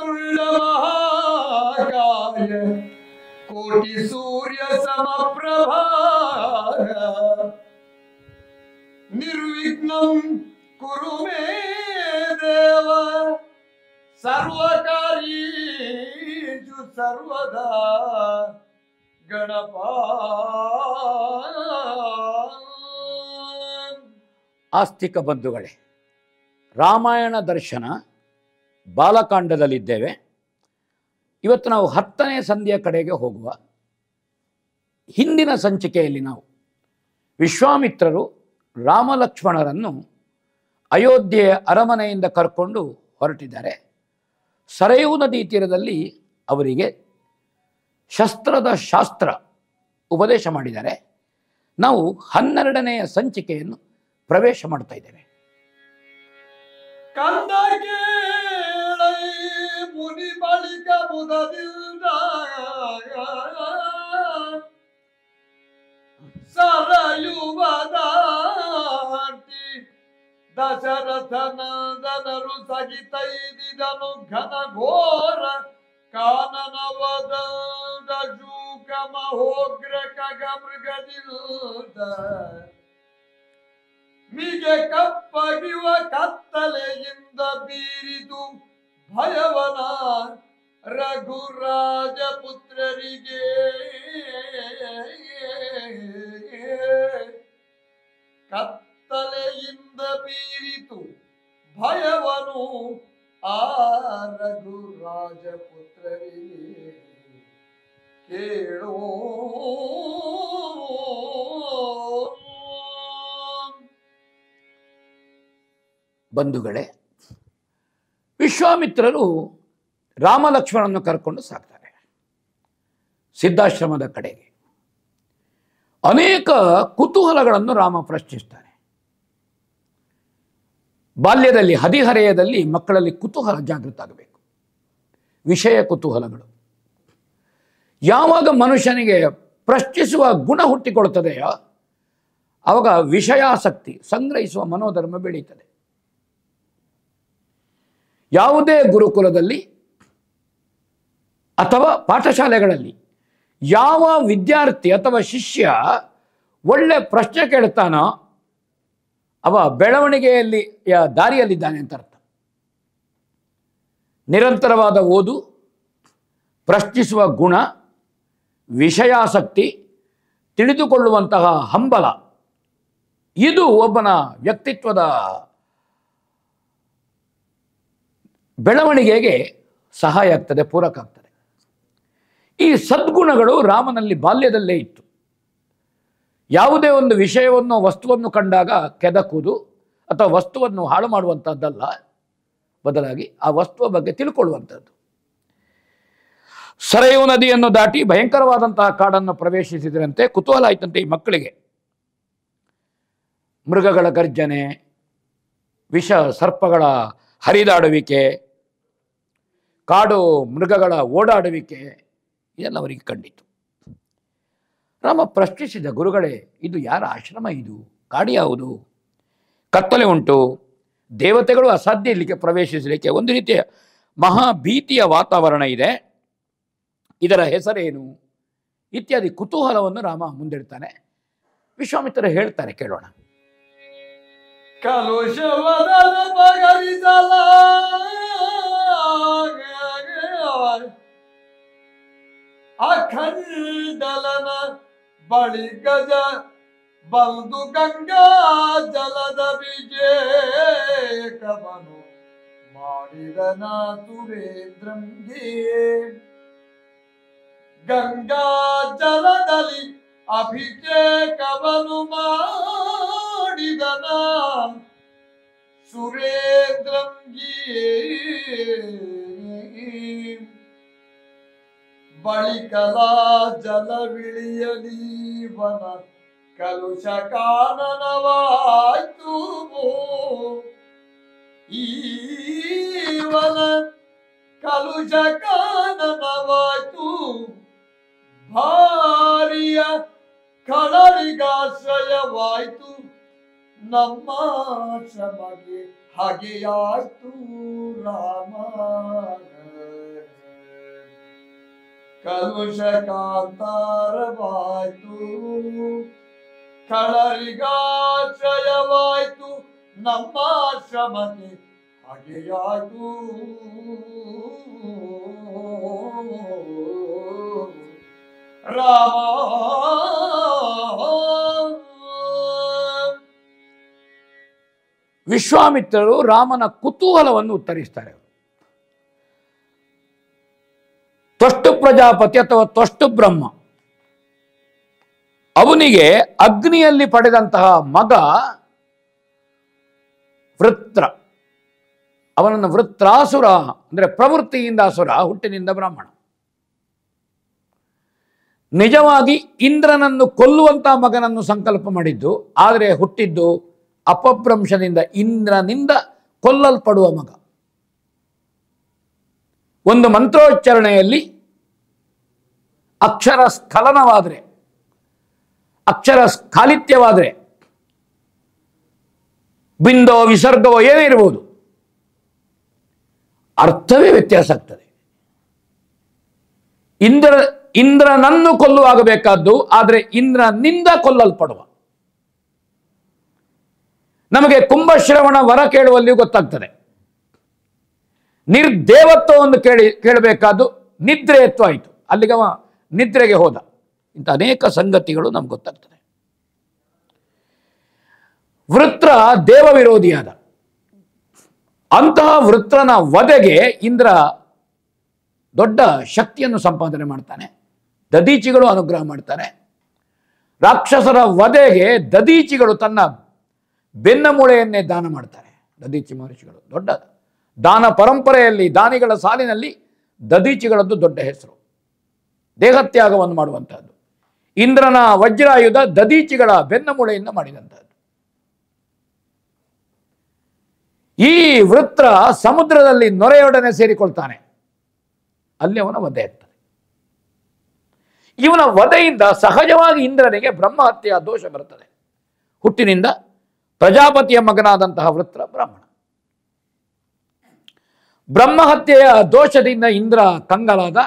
वक्रतुण्डमहाकाय कोटि सूर्य समप्रभा निर्विघ्नं कुरु मे देव सर्वकार्येषु सर्वदा गणपा. ಆಸ್ತಿಕ ಬಂಧುಗಳೇ, ರಾಮಾಯಣ ದರ್ಶನ ಬಾಲಕಾಂಡದಲ್ಲಿದ್ದೇವೆ. ಇವತ್ತು ನಾವು 10ನೇ ಸಂಧಿಯ ಕಡೆಗೆ ಹೋಗುವ. ಹಿಂದಿನ ಸಂಚಿಕೆಯಲ್ಲಿ ನಾವು ವಿಶ್ವಾಮಿತ್ರರು ರಾಮಲಕ್ಷ್ಮಣರನ್ನು ಅಯೋಧ್ಯೆಯ ಅರಮನೆಯಿಂದ ಕರ್ಕೊಂಡು ಹೊರಟಿದ್ದಾರೆ. ಸರಯೂ ನದಿ ತೀರದಲ್ಲಿ ಅವರಿಗೆ ಶಸ್ತ್ರದ ಶಾಸ್ತ್ರ ಉಪದೇಶ ಮಾಡಿದ್ದಾರೆ. ನಾವು 12ನೆಯ ಸಂಚಿಕೆಯನ್ನು ಪ್ರವೇಶ ಮಾಡ್ತಾ ಇದ್ದೇವೆ. ಕಂದ ಕೇಳೈ ಮುನಿ ಬಳಿಕ ಬುಧದಿಂದ ಸರಯುವದಾಟಿ ದಶರಥನಂದನರು ಸಗಿತೈದಿದನು ಘನ ಘೋರ ಕಾನನವದ ಶೂಕ ಮಹೋಗ್ರ ಖಗ ಮೃಗದಿಂದ ಮಿಗೆ ಕಪ್ಪಗಿವ ಕತ್ತಲೆಯಿಂದ ಬೀರಿದು ಭಯವನ ರಘುರಾಜಪುತ್ರರಿಗೆ. ಕತ್ತಲೆಯಿಂದ ಬೀರಿತು ಭಯವನು ಆ ರಘುರಾಜಪುತ್ರರಿಗೆ. ಕೇಳೋ ಬಂಧುಗಳೇ, ವಿಶ್ವಾಮಿತ್ರರು ರಾಮಲಕ್ಷ್ಮಣನನ್ನು ಕರ್ಕೊಂಡು ಸಾಕ್ತಾರೆ ಸಿದ್ಧಾಶ್ರಮದ ಕಡೆಗೆ. ಅನೇಕ ಕುತೂಹಲಗಳನ್ನು ರಾಮ ಪ್ರಶ್ನಿಸ್ತಾನೆ. ಬಾಲ್ಯದಲ್ಲಿ ಹದಿಹರೆಯದಲ್ಲಿ ಮಕ್ಕಳಲ್ಲಿ ಕುತೂಹಲ ಜಾಗೃತ ಆಗಬೇಕು. ವಿಷಯ ಕುತೂಹಲಗಳು ಯಾವಾಗ ಮನುಷ್ಯನಿಗೆ ಪ್ರಶ್ನಿಸುವ ಗುಣ ಹುಟ್ಟಿಕೊಳ್ತದೆಯೋ ಆವಾಗ ವಿಷಯಾಸಕ್ತಿ ಸಂಗ್ರಹಿಸುವ ಮನೋಧರ್ಮ ಬೆಳೀತದೆ. ಯಾವುದೇ ಗುರುಕುಲದಲ್ಲಿ ಅಥವಾ ಪಾಠಶಾಲೆಗಳಲ್ಲಿ ಯಾವ ವಿದ್ಯಾರ್ಥಿ ಅಥವಾ ಶಿಷ್ಯ ಒಳ್ಳೆ ಪ್ರಶ್ನೆ ಕೇಳ್ತಾನೋ ಅವ ಬೆಳವಣಿಗೆಯಲ್ಲಿ ದಾರಿಯಲ್ಲಿದ್ದಾನೆ ಅಂತ ಅರ್ಥ. ನಿರಂತರವಾದ ಓದು, ಪ್ರಶ್ನಿಸುವ ಗುಣ, ವಿಷಯಾಸಕ್ತಿ, ತಿಳಿದುಕೊಳ್ಳುವಂತಹ ಹಂಬಲ, ಇದು ಒಬ್ಬನ ವ್ಯಕ್ತಿತ್ವದ ಬೆಳವಣಿಗೆಗೆ ಸಹಾಯ ಆಗ್ತದೆ, ಪೂರಕ ಆಗ್ತದೆ. ಈ ಸದ್ಗುಣಗಳು ರಾಮನಲ್ಲಿ ಬಾಲ್ಯದಲ್ಲೇ ಇತ್ತು. ಯಾವುದೇ ಒಂದು ವಿಷಯವನ್ನು ವಸ್ತುವನ್ನು ಕಂಡಾಗ ಕೆದಕುವುದು ಅಥವಾ ವಸ್ತುವನ್ನು ಹಾಳು ಮಾಡುವಂಥದ್ದಲ್ಲ, ಬದಲಾಗಿ ಆ ವಸ್ತುವ ಬಗ್ಗೆ ತಿಳ್ಕೊಳ್ಳುವಂಥದ್ದು. ಸರಯೂ ನದಿಯನ್ನು ದಾಟಿ ಭಯಂಕರವಾದಂತಹ ಕಾಡನ್ನು ಪ್ರವೇಶಿಸಿದ್ರಂತೆ. ಕುತೂಹಲ ಆಯ್ತಂತೆ ಈ ಮಕ್ಕಳಿಗೆ. ಮೃಗಗಳ ಗರ್ಜನೆ, ವಿಷ ಸರ್ಪಗಳ ಹರಿದಾಡುವಿಕೆ, ಕಾಡು ಮೃಗಗಳ ಓಡಾಡುವಿಕೆ ಇದೆಲ್ಲ ಅವರಿಗೆ ಕಂಡಿತು. ರಾಮ ಪ್ರಶ್ನಿಸಿದ, ಗುರುಗಳೇ, ಇದು ಯಾರ ಆಶ್ರಮ? ಇದು ಕಾಡು ಯಾವುದು? ಕತ್ತಲೆ ಉಂಟು, ದೇವತೆಗಳು ಅಸಾಧ್ಯ ಇಲ್ಲಿಗೆ ಪ್ರವೇಶಿಸಲಿಕ್ಕೆ, ಒಂದು ರೀತಿಯ ಮಹಾಭೀತಿಯ ವಾತಾವರಣ ಇದೆ, ಇದರ ಹೆಸರೇನು ಇತ್ಯಾದಿ ಕುತೂಹಲವನ್ನು ರಾಮ ಮುಂದಿಡ್ತಾನೆ. ವಿಶ್ವಾಮಿತ್ರರು ಹೇಳ್ತಾರೆ, ಕೇಳೋಣ. ಕಲುಷವದನ ಬಗರಿಸಲ ಅಖಂಡಲನ ಬಳಿ ಗಜ ಬಂದು ಗಂಗಾ ಜಲದ ವಿಜೇಕವನು ಮಾಡಿದನ ಸುರೇಂದ್ರಂಗೆ. ಗಂಗಾ ಜಲದಲ್ಲಿ ಅಭಿಷೇಕವನು ಮಾಡಿದನ ಸುರೇಂದ್ರಂಗಿ. ಬಳಿಕಲ ಜಲವಿಳಿಯಲೀವನ ಕಲುಷ ಕಾನನವಾಯ್ತು. ಈವನ ಕಲುಷ ಕಾನನವಾಯ್ತು. ಭಾರಿಯ ಕಳರಿಗಾಶ್ರಯವಾಯ್ತು. ನಮ್ಮ ಶ್ರಮಗೆ ಹಾಗೆಯಾಯ್ತು ರಾಮ. ಕಲುಷ ಕಾಂತಾರವಾಯ್ತು, ಕಳರಿಗಾಶ್ರಯವಾಯ್ತು ನಮ್ಮ ಶ್ರಮಕ್ಕೆ ಹಾಗೆಯಾಯ್ತು. ವಿಶ್ವಾಮಿತ್ರರು ರಾಮನ ಕುತೂಹಲವನ್ನು ಉತ್ತರಿಸ್ತಾರೆ. ತ್ವಷ್ಟು ಪ್ರಜಾಪತಿ ಅಥವಾ ತ್ವಷ್ಟು ಬ್ರಹ್ಮ ಅವನಿಗೆ ಅಗ್ನಿಯಲ್ಲಿ ಪಡೆದಂತಹ ಮಗ ವೃತ್ರ, ಅವನನ್ನು ವೃತ್ರಾಸುರ ಅಂದರೆ ಪ್ರವೃತ್ತಿಯಿಂದ ಅಸುರ, ಹುಟ್ಟಿನಿಂದ ಬ್ರಾಹ್ಮಣ. ನಿಜವಾಗಿ ಇಂದ್ರನನ್ನು ಕೊಲ್ಲುವಂತಹ ಮಗನನ್ನು ಸಂಕಲ್ಪ ಮಾಡಿದ್ದು, ಆದರೆ ಹುಟ್ಟಿದ್ದು ಅಪಭ್ರಂಶದಿಂದ, ಇಂದ್ರನಿಂದ ಕೊಲ್ಲಲ್ಪಡುವ ಮಗ. ಒಂದು ಮಂತ್ರೋಚ್ಚಾರಣೆಯಲ್ಲಿ ಅಕ್ಷರ ಸ್ಖಲನವಾದರೆ, ಅಕ್ಷರ ಸ್ಖಾಲಿತ್ಯವಾದರೆ, ಬಿಂದೋ ವಿಸರ್ಗವೋ ಏನೇ ಇರಬಹುದು, ಅರ್ಥವೇ ವ್ಯತ್ಯಾಸ ಆಗ್ತದೆ. ಇಂದ್ರನನ್ನು ಕೊಲ್ಲುವಾಗಬೇಕಾದ್ದು, ಆದರೆ ಇಂದ್ರನಿಂದ ಕೊಲ್ಲಲ್ಪಡುವ. ನಮಗೆ ಕುಂಭಶ್ರವಣ ವರ ಕೇಳುವಲ್ಲಿಯೂ ಗೊತ್ತಾಗ್ತದೆ. ನಿರ್ದೇವತ್ವವನ್ನು ಕೇಳಬೇಕಾದ್ದು ನಿದ್ರೆಯತ್ವ ಆಯಿತು, ಅಲ್ಲಿಗವ ನಿದ್ರೆಗೆ ಹೋದ. ಇಂಥ ಅನೇಕ ಸಂಗತಿಗಳು ನಮ್ಗೆ ಗೊತ್ತಾಗ್ತದೆ. ವೃತ್ರ ದೇವ ವಿರೋಧಿಯಾದ. ಅಂತಹ ವೃತ್ರನ ವಧೆಗೆ ಇಂದ್ರ ದೊಡ್ಡ ಶಕ್ತಿಯನ್ನು ಸಂಪಾದನೆ ಮಾಡ್ತಾನೆ. ದದೀಚಿಗಳು ಅನುಗ್ರಹ ಮಾಡ್ತಾರೆ. ರಾಕ್ಷಸರ ವಧೆಗೆ ದದೀಚಿಗಳು ತನ್ನ ಬೆನ್ನ ಮೂಳೆಯನ್ನೇ ದಾನ ಮಾಡ್ತಾರೆ. ದದೀಚಿ ಮಹರ್ಷಿಗಳು ದೊಡ್ಡ ದಾನ ಪರಂಪರೆಯಲ್ಲಿ, ದಾನಿಗಳ ಸಾಲಿನಲ್ಲಿ ದದೀಚಿಗಳದ್ದು ದೊಡ್ಡ ಹೆಸರು. ದೇಹತ್ಯಾಗವನ್ನು ಮಾಡುವಂತಹದ್ದು. ಇಂದ್ರನ ವಜ್ರಾಯುಧ ದದೀಚಿಗಳ ಬೆನ್ನ ಮೂಳೆಯಿಂದ ಮಾಡಿದಂತಹದ್ದು. ಈ ವೃತ್ರ ಸಮುದ್ರದಲ್ಲಿ ನೊರೆಯೊಡನೆ ಸೇರಿಕೊಳ್ತಾನೆ. ಅಲ್ಲಿ ಅವನ ವಧೆ ಇರ್ತದೆ. ಇವನ ವಧೆಯಿಂದ ಸಹಜವಾಗಿ ಇಂದ್ರನಿಗೆ ಬ್ರಹ್ಮಹತ್ಯೆಯ ದೋಷ ಬರುತ್ತದೆ. ಹುಟ್ಟಿನಿಂದ ಪ್ರಜಾಪತಿಯ ಮಗನಾದಂತಹ ವೃತ್ರ ಬ್ರಾಹ್ಮಣ. ಬ್ರಹ್ಮಹತ್ಯೆಯ ದೋಷದಿಂದ ಇಂದ್ರ ಕಂಗಾಲಾದ.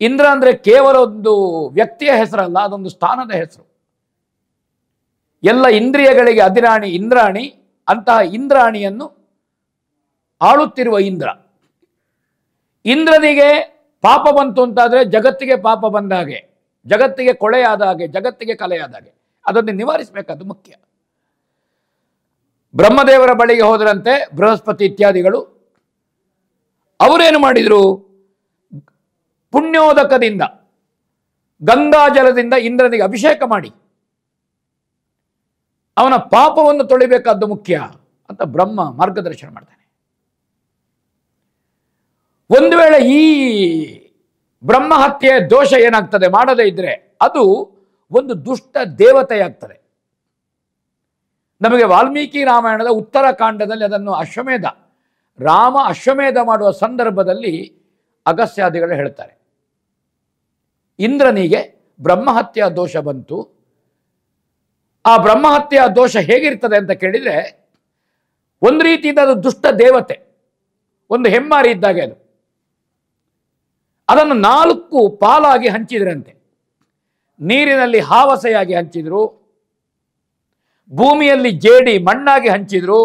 ಇಂದ್ರ ಅಂದರೆ ಕೇವಲ ಒಂದು ವ್ಯಕ್ತಿಯ ಹೆಸರಲ್ಲ, ಅದೊಂದು ಸ್ಥಾನದ ಹೆಸರು. ಎಲ್ಲ ಇಂದ್ರಿಯಗಳಿಗೆ ಅಧಿರಾಣಿ ಇಂದ್ರಾಣಿ. ಅಂತಹ ಇಂದ್ರಾಣಿಯನ್ನು ಆಳುತ್ತಿರುವ ಇಂದ್ರ. ಇಂದ್ರನಿಗೆ ಪಾಪ ಬಂತು ಅಂತಾದರೆ ಜಗತ್ತಿಗೆ ಪಾಪ ಬಂದ ಹಾಗೆ, ಜಗತ್ತಿಗೆ ಕೊಳೆಯಾದ ಹಾಗೆ, ಜಗತ್ತಿಗೆ ಕಲೆಯಾದ ಹಾಗೆ. ಅದನ್ನು ನಿವಾರಿಸಬೇಕಾದ್ದು ಮುಖ್ಯ. ಬ್ರಹ್ಮದೇವರ ಬಳಿಗೆ ಹೋದರಂತೆ ಬೃಹಸ್ಪತಿ ಇತ್ಯಾದಿಗಳು. ಅವರೇನು ಮಾಡಿದರು? ಪುಣ್ಯೋದಕದಿಂದ, ಗಂಗಾಜಲದಿಂದ ಇಂದ್ರನಿಗೆ ಅಭಿಷೇಕ ಮಾಡಿ ಅವನ ಪಾಪವನ್ನು ತೊಳಿಬೇಕಾದ್ದು ಮುಖ್ಯ ಅಂತ ಬ್ರಹ್ಮ ಮಾರ್ಗದರ್ಶನ ಮಾಡ್ತಾನೆ. ಒಂದು ವೇಳೆ ಈ ಬ್ರಹ್ಮಹತ್ಯೆಯ ದೋಷ ಏನಾಗ್ತದೆ ಮಾಡದೇ ಇದ್ರೆ, ಅದು ಒಂದು ದುಷ್ಟ ದೇವತೆಯಾಗ್ತದೆ. ನಮಗೆ ವಾಲ್ಮೀಕಿ ರಾಮಾಯಣದ ಉತ್ತರಕಾಂಡದಲ್ಲಿ ಅದನ್ನು ಅಶ್ವಮೇಧ, ರಾಮ ಅಶ್ವಮೇಧ ಮಾಡುವ ಸಂದರ್ಭದಲ್ಲಿ ಅಗಸ್ತ್ಯಾದಿಗಳು ಹೇಳ್ತಾರೆ. ಇಂದ್ರನಿಗೆ ಬ್ರಹ್ಮಹತ್ಯೆಯ ದೋಷ ಬಂತು. ಆ ಬ್ರಹ್ಮಹತ್ಯೆಯ ದೋಷ ಹೇಗಿರ್ತದೆ ಅಂತ ಕೇಳಿದರೆ, ಒಂದು ರೀತಿಯಿಂದ ಅದು ದುಷ್ಟ ದೇವತೆ, ಒಂದು ಹೆಮ್ಮಾರಿ ಇದ್ದಾಗೆ. ಅದನ್ನು 4 ಪಾಲಾಗಿ ಹಂಚಿದ್ರಂತೆ. ನೀರಿನಲ್ಲಿ ಹಾವಸೆಯಾಗಿ ಹಂಚಿದ್ರು, ಭೂಮಿಯಲ್ಲಿ ಜೇಡಿ ಮಣ್ಣಾಗಿ ಹಂಚಿದ್ರು,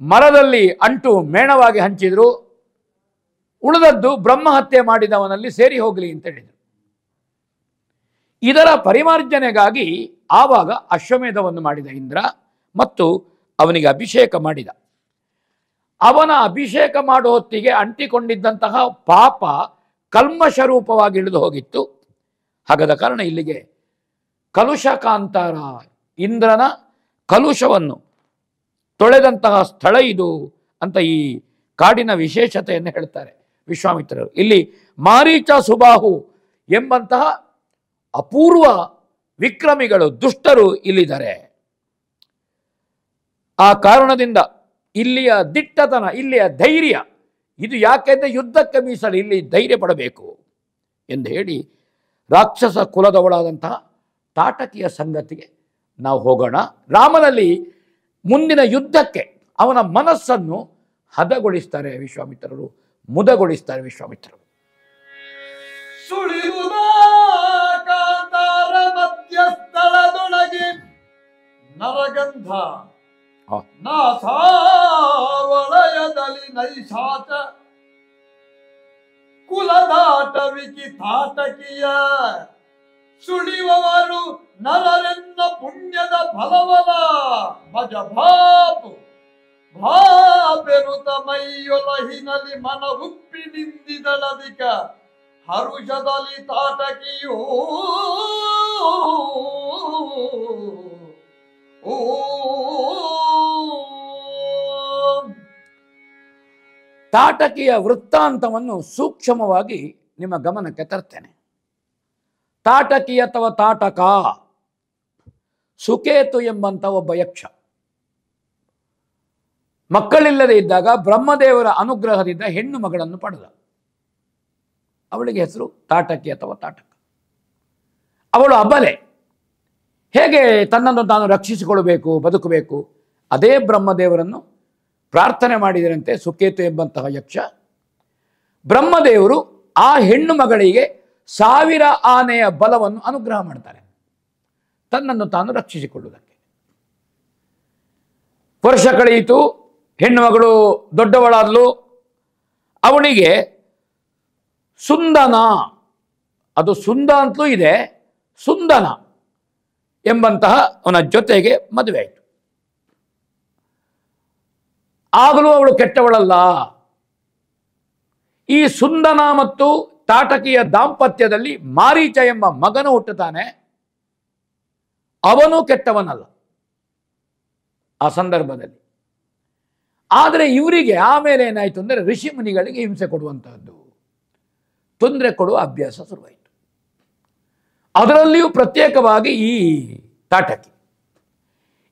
ಮರದಲ್ಲಿ ಅಂಟು ಮೇಣವಾಗಿ ಹಂಚಿದ್ರು. ಉಳಿದದ್ದು ಬ್ರಹ್ಮಹತ್ಯೆ ಮಾಡಿದವನಲ್ಲಿ ಸೇರಿ ಹೋಗಲಿ ಅಂತ ಹೇಳಿದರು. ಇದರ ಪರಿಮಾರ್ಜನೆಗಾಗಿ ಆವಾಗ ಅಶ್ವಮೇಧವನ್ನು ಮಾಡಿದ ಇಂದ್ರ ಮತ್ತು ಅವನಿಗೆ ಅಭಿಷೇಕ ಮಾಡಿದ. ಅವನ ಅಭಿಷೇಕ ಮಾಡುವ ಹೊತ್ತಿಗೆ ಅಂಟಿಕೊಂಡಿದ್ದಂತಹ ಪಾಪ ಕಲ್ಮಶ ರೂಪವಾಗಿ ಇಳಿದು ಹೋಗಿತ್ತು. ಹಾಗಾದ ಕಾರಣ ಇಲ್ಲಿಗೆ ಕಲುಷ ಕಾಂತಾರ, ಇಂದ್ರನ ಕಲುಷವನ್ನು ತೊಳೆದಂತಹ ಸ್ಥಳ ಇದು ಅಂತ ಈ ಕಾಡಿನ ವಿಶೇಷತೆಯನ್ನು ಹೇಳ್ತಾರೆ ವಿಶ್ವಾಮಿತ್ರರು. ಇಲ್ಲಿ ಮಾರೀಚ ಸುಬಾಹು ಎಂಬಂತಹ ಅಪೂರ್ವ ವಿಕ್ರಮಿಗಳು, ದುಷ್ಟರು ಇಲ್ಲಿದ್ದಾರೆ. ಆ ಕಾರಣದಿಂದ ಇಲ್ಲಿಯ ದಿಟ್ಟತನ, ಇಲ್ಲಿಯ ಧೈರ್ಯ, ಇದು ಯಾಕೆಂದರೆ ಯುದ್ಧಕ್ಕೆ ಮೀಸಲು, ಇಲ್ಲಿ ಧೈರ್ಯ ಪಡಬೇಕು ಎಂದು ಹೇಳಿ ರಾಕ್ಷಸ ಕುಲದವಳಾದಂತಹ ತಾಟಕಿಯ ಸಂಗತಿಗೆ ನಾವು ಹೋಗೋಣ. ರಾಮನಲ್ಲಿ ಮುಂದಿನ ಯುದ್ಧಕ್ಕೆ ಅವನ ಮನಸ್ಸನ್ನು ಹದಗೊಳಿಸ್ತಾರೆ ವಿಶ್ವಾಮಿತ್ರರು, ಮುದಗೊಳಿಸ್ತಾರೆ ವಿಶ್ವಾಮಿತ್ರರು. ಸುಳಿಯುವುದ ಕಾಂತಾರ ಮಧ್ಯಸ್ಥಳದೊಳಗೆ ನರಗಂಧ ನಾಸಾವಲಯದಲ್ಲಿ ನೈಷಾಚ ಕುಲದಾಟವಿಕಿ ತಾಟಕಿಯ ಸುಳಿಯುವವರು ನರರೆನ್ನ ಪುಣ್ಯದ ಫಲವಲ ಭಜ ಭಾಪು ಭಾಪೆರುತ ಮೈಯೊಲಹಿನಲ್ಲಿ ಮನ ಉಪ್ಪಿ ನಿಂದಿದಳದಿಕ ಹರುಷದಲ್ಲಿ ತಾಟಕಿಯೋ ಓ ತಾಟಕಿಯ ವೃತ್ತಾಂತವನ್ನು ಸೂಕ್ಷ್ಮವಾಗಿ ನಿಮ್ಮ ಗಮನಕ್ಕೆ ತರ್ತೇನೆ. ತಾಟಕಿ ಅಥವಾ ತಾಟಕ ಸುಕೇತು ಎಂಬಂತ ಒಬ್ಬ ಯಕ್ಷ ಮಕ್ಕಳಿಲ್ಲದೆ ಇದ್ದಾಗ ಬ್ರಹ್ಮದೇವರ ಅನುಗ್ರಹದಿಂದ ಹೆಣ್ಣು ಮಗಳನ್ನು ಪಡೆದ. ಅವಳಿಗೆ ಹೆಸರು ತಾಟಕಿ ಅಥವಾ ತಾಟಕ. ಅವಳು ಅಬಲೆ. ಹೇಗೆ ತನ್ನನ್ನು ತಾನು ರಕ್ಷಿಸಿಕೊಳ್ಳಬೇಕು, ಬದುಕಬೇಕು, ಅದೇ ಬ್ರಹ್ಮದೇವರನ್ನು ಪ್ರಾರ್ಥನೆ ಮಾಡಿದರಂತೆ ಸುಕೇತು ಎಂಬಂತಹ ಯಕ್ಷ. ಬ್ರಹ್ಮದೇವರು ಆ ಹೆಣ್ಣು ಮಗಳಿಗೆ 1000 ಆನೆಯ ಬಲವನ್ನು ಅನುಗ್ರಹ ಮಾಡ್ತಾರೆ ತನ್ನನ್ನು ತಾನು ರಕ್ಷಿಸಿಕೊಳ್ಳುವುದಕ್ಕೆ. ವರ್ಷ ಕಳೆಯಿತು, ಹೆಣ್ಣು ಮಗಳು ದೊಡ್ಡವಳಾದ್ಲು. ಅವನಿಗೆ ಸುಂದನ, ಅದು ಸುಂದ ಅಂತಲೂ ಇದೆ, ಸುಂದನ ಎಂಬಂತಹ ಅವನ ಜೊತೆಗೆ ಮದುವೆ ಆಯಿತು. ಆಗಲೂ ಅವಳು ಕೆಟ್ಟವಳಲ್ಲ. ಈ ಸುಂದನ ಮತ್ತು ತಾಟಕಿಯ ದಾಂಪತ್ಯದಲ್ಲಿ ಮಾರೀಚ ಎಂಬ ಮಗನು ಹುಟ್ಟುತ್ತಾನೆ. ಅವನು ಕೆಟ್ಟವನಲ್ಲ ಆ ಸಂದರ್ಭದಲ್ಲಿ. ಆದರೆ ಇವರಿಗೆ ಆಮೇಲೆ ಏನಾಯಿತು ಅಂದರೆ ಋಷಿ ಮುನಿಗಳಿಗೆ ಹಿಂಸೆ ಕೊಡುವಂತಹದ್ದು, ತೊಂದರೆ ಕೊಡುವ ಅಭ್ಯಾಸ ಶುರುವಾಯಿತು. ಅದರಲ್ಲಿಯೂ ಪ್ರತ್ಯೇಕವಾಗಿ ಈ ತಾಟಕಿ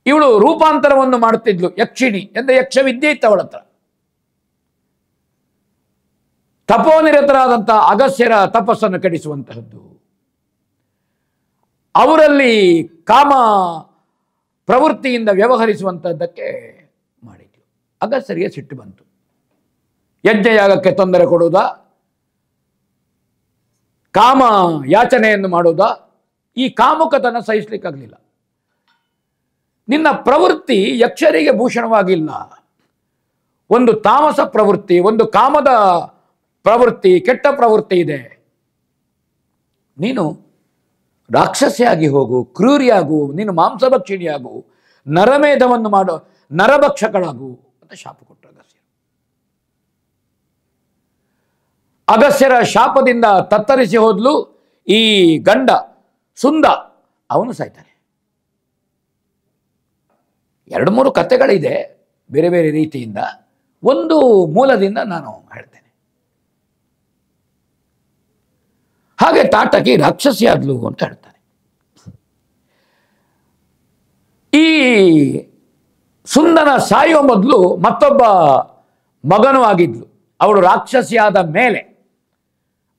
ಇವಳು ರೂಪಾಂತರವನ್ನು ಮಾಡುತ್ತಿದ್ಲು. ಯಕ್ಷಿಣಿ ಎಂದರೆ ಯಕ್ಷವಿದ್ಯೆ ಇತ್ತು ಅವಳ ಹತ್ರ. ತಪೋನಿರತರಾದಂತಹ ಅಗಸ್ಯರ ತಪಸ್ಸನ್ನು ಕೆಡಿಸುವಂತಹದ್ದು, ಅವರಲ್ಲಿ ಕಾಮ ಪ್ರವೃತ್ತಿಯಿಂದ ವ್ಯವಹರಿಸುವಂತಹದ್ದಕ್ಕೆ ಮಾಡಿದ್ಲು. ಅಗಸ್ಯರಿಗೆ ಸಿಟ್ಟು ಬಂತು. ಯಜ್ಞಯಾಗಕ್ಕೆ ತೊಂದರೆ ಕೊಡುವುದಾ, ಕಾಮ ಯಾಚನೆಯನ್ನು ಮಾಡುವುದಾ? ಈ ಕಾಮುಕತನ ಸಹಿಸಲಿಕ್ಕಾಗಲಿಲ್ಲ. ನಿನ್ನ ಪ್ರವೃತ್ತಿ ಯಕ್ಷರಿಗೆ ಭೂಷಣವಾಗಿಲ್ಲ. ಒಂದು ತಾಮಸ ಪ್ರವೃತ್ತಿ, ಒಂದು ಕಾಮದ ಪ್ರವೃತ್ತಿ, ಕೆಟ್ಟ ಪ್ರವೃತ್ತಿ ಇದೆ. ನೀನು ರಾಕ್ಷಸಿಯಾಗಿ ಹೋಗು, ಕ್ರೂರಿಯಾಗು, ನೀನು ಮಾಂಸಭಕ್ಷಿಣಿಯಾಗು, ನರಮೇಧವನ್ನು ಮಾಡೋ ನರಭಕ್ಷಕಳಾಗು ಅಂತ ಶಾಪ ಕೊಟ್ಟರು ಅಗಸ್ಯರು. ಅಗಸ್ಯರ ಶಾಪದಿಂದ ತತ್ತರಿಸಿ ಹೋದ್ಲು ಈ ಗಂಡ ಸುಂದ. ಅವನು ಸಾಯ್ತಾನೆ. 2-3 ಕಥೆಗಳಿದೆ ಬೇರೆ ಬೇರೆ ರೀತಿಯಿಂದ. ಒಂದು ಮೂಲದಿಂದ ನಾನು ಹೇಳ್ತೇನೆ. ಹಾಗೆ ತಾಟಕಿ ರಾಕ್ಷಸಿಯಾದ್ಲು ಅಂತ ಹೇಳ್ತಾನೆ. ಈ ಸುಂದನ ಸಾಯುವ ಮೊದಲು ಮತ್ತೊಬ್ಬ ಮಗನೂ ಆಗಿದ್ಲು. ಅವಳು ರಾಕ್ಷಸಿಯಾದ ಮೇಲೆ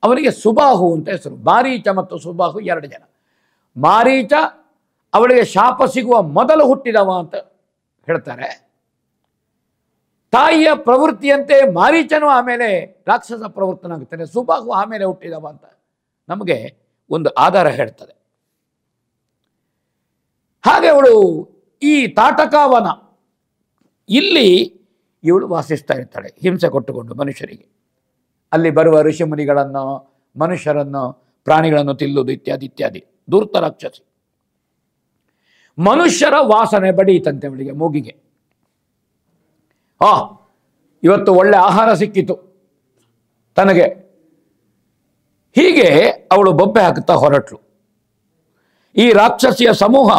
ಅವನಿಗೆ ಸುಬಾಹು ಅಂತ ಹೆಸರು. ಮಾರೀಚ ಮತ್ತು ಸುಬಾಹು 2 ಜನ. ಮಾರೀಚ ಅವಳಿಗೆ ಶಾಪ ಸಿಗುವ ಮೊದಲು ಹುಟ್ಟಿದವ ಅಂತ ಹೇಳ್ತಾರೆ. ತಾಯಿಯ ಪ್ರವೃತ್ತಿಯಂತೆ ಮಾರೀಚನು ಆಮೇಲೆ ರಾಕ್ಷಸ ಪ್ರವೃತ್ತನಾಗುತ್ತಾನೆ. ಸುಬಾಹು ಆಮೇಲೆ ಹುಟ್ಟಿದವ ಅಂತ ನಮಗೆ ಒಂದು ಆಧಾರ ಹೇಳ್ತದೆ. ಹಾಗೆ ಅವಳು ಈ ತಾಟಕಾವನ ಇಲ್ಲಿ ಇವಳು ವಾಸಿಸ್ತಾ ಇರ್ತಾಳೆ, ಹಿಂಸೆ ಕೊಟ್ಟುಕೊಂಡು ಮನುಷ್ಯರಿಗೆ. ಅಲ್ಲಿ ಬರುವ ಋಷಿಮುನಿಗಳನ್ನು, ಮನುಷ್ಯರನ್ನು, ಪ್ರಾಣಿಗಳನ್ನು ತಿಲ್ಲುವುದು ಇತ್ಯಾದಿ ಇತ್ಯಾದಿ. ಧೂರ್ತ ರಾಕ್ಷಸಿ. ಮನುಷ್ಯರ ವಾಸನೆ ಬಡೀತಂತೆ ಅವಳಿಗೆ, ಮೂಗಿಗೆ. ಇವತ್ತು ಒಳ್ಳೆ ಆಹಾರ ಸಿಕ್ಕಿತು ತನಗೆ. ಹೀಗೆ ಅವಳು ಬೊಬ್ಬೆ ಹಾಕುತ್ತಾ ಹೊರಟ್ಲು. ಈ ರಾಕ್ಷಸಿಯ ಸಮೂಹ,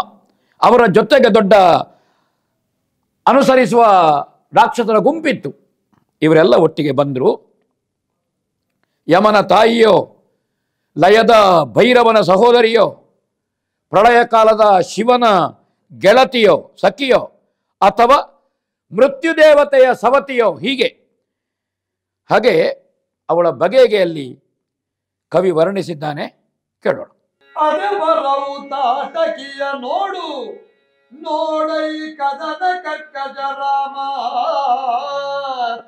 ಅವರ ಜೊತೆಗೆ ದೊಡ್ಡ ಅನುಸರಿಸುವ ರಾಕ್ಷಸರ ಗುಂಪಿತ್ತು. ಇವರೆಲ್ಲ ಒಟ್ಟಿಗೆ ಬಂದರು. ಯಮನ ತಾಯಿಯೋ, ಲಯದ ಭೈರವನ ಸಹೋದರಿಯೋ, ಪ್ರಳಯ ಕಾಲದ ಶಿವನ ಗೆಳತಿಯೋ, ಸಖಿಯೋ, ಅಥವಾ ಮೃತ್ಯುದೇವತೆಯ ಸವತಿಯೋ, ಹೀಗೆ ಹಾಗೆ ಅವಳ ಬಗೆಗೆ ಅಲ್ಲಿ ಕವಿ ವರ್ಣಿಸಿದ್ದಾನೆ. ಕೇಳೋಣ. ಅರೆ ಬರವು ತಾಟಕಿಯ ನೋಡು, ನೋಡೈ ಕದನ ಕಕ್ಕಜ ರಾಮ.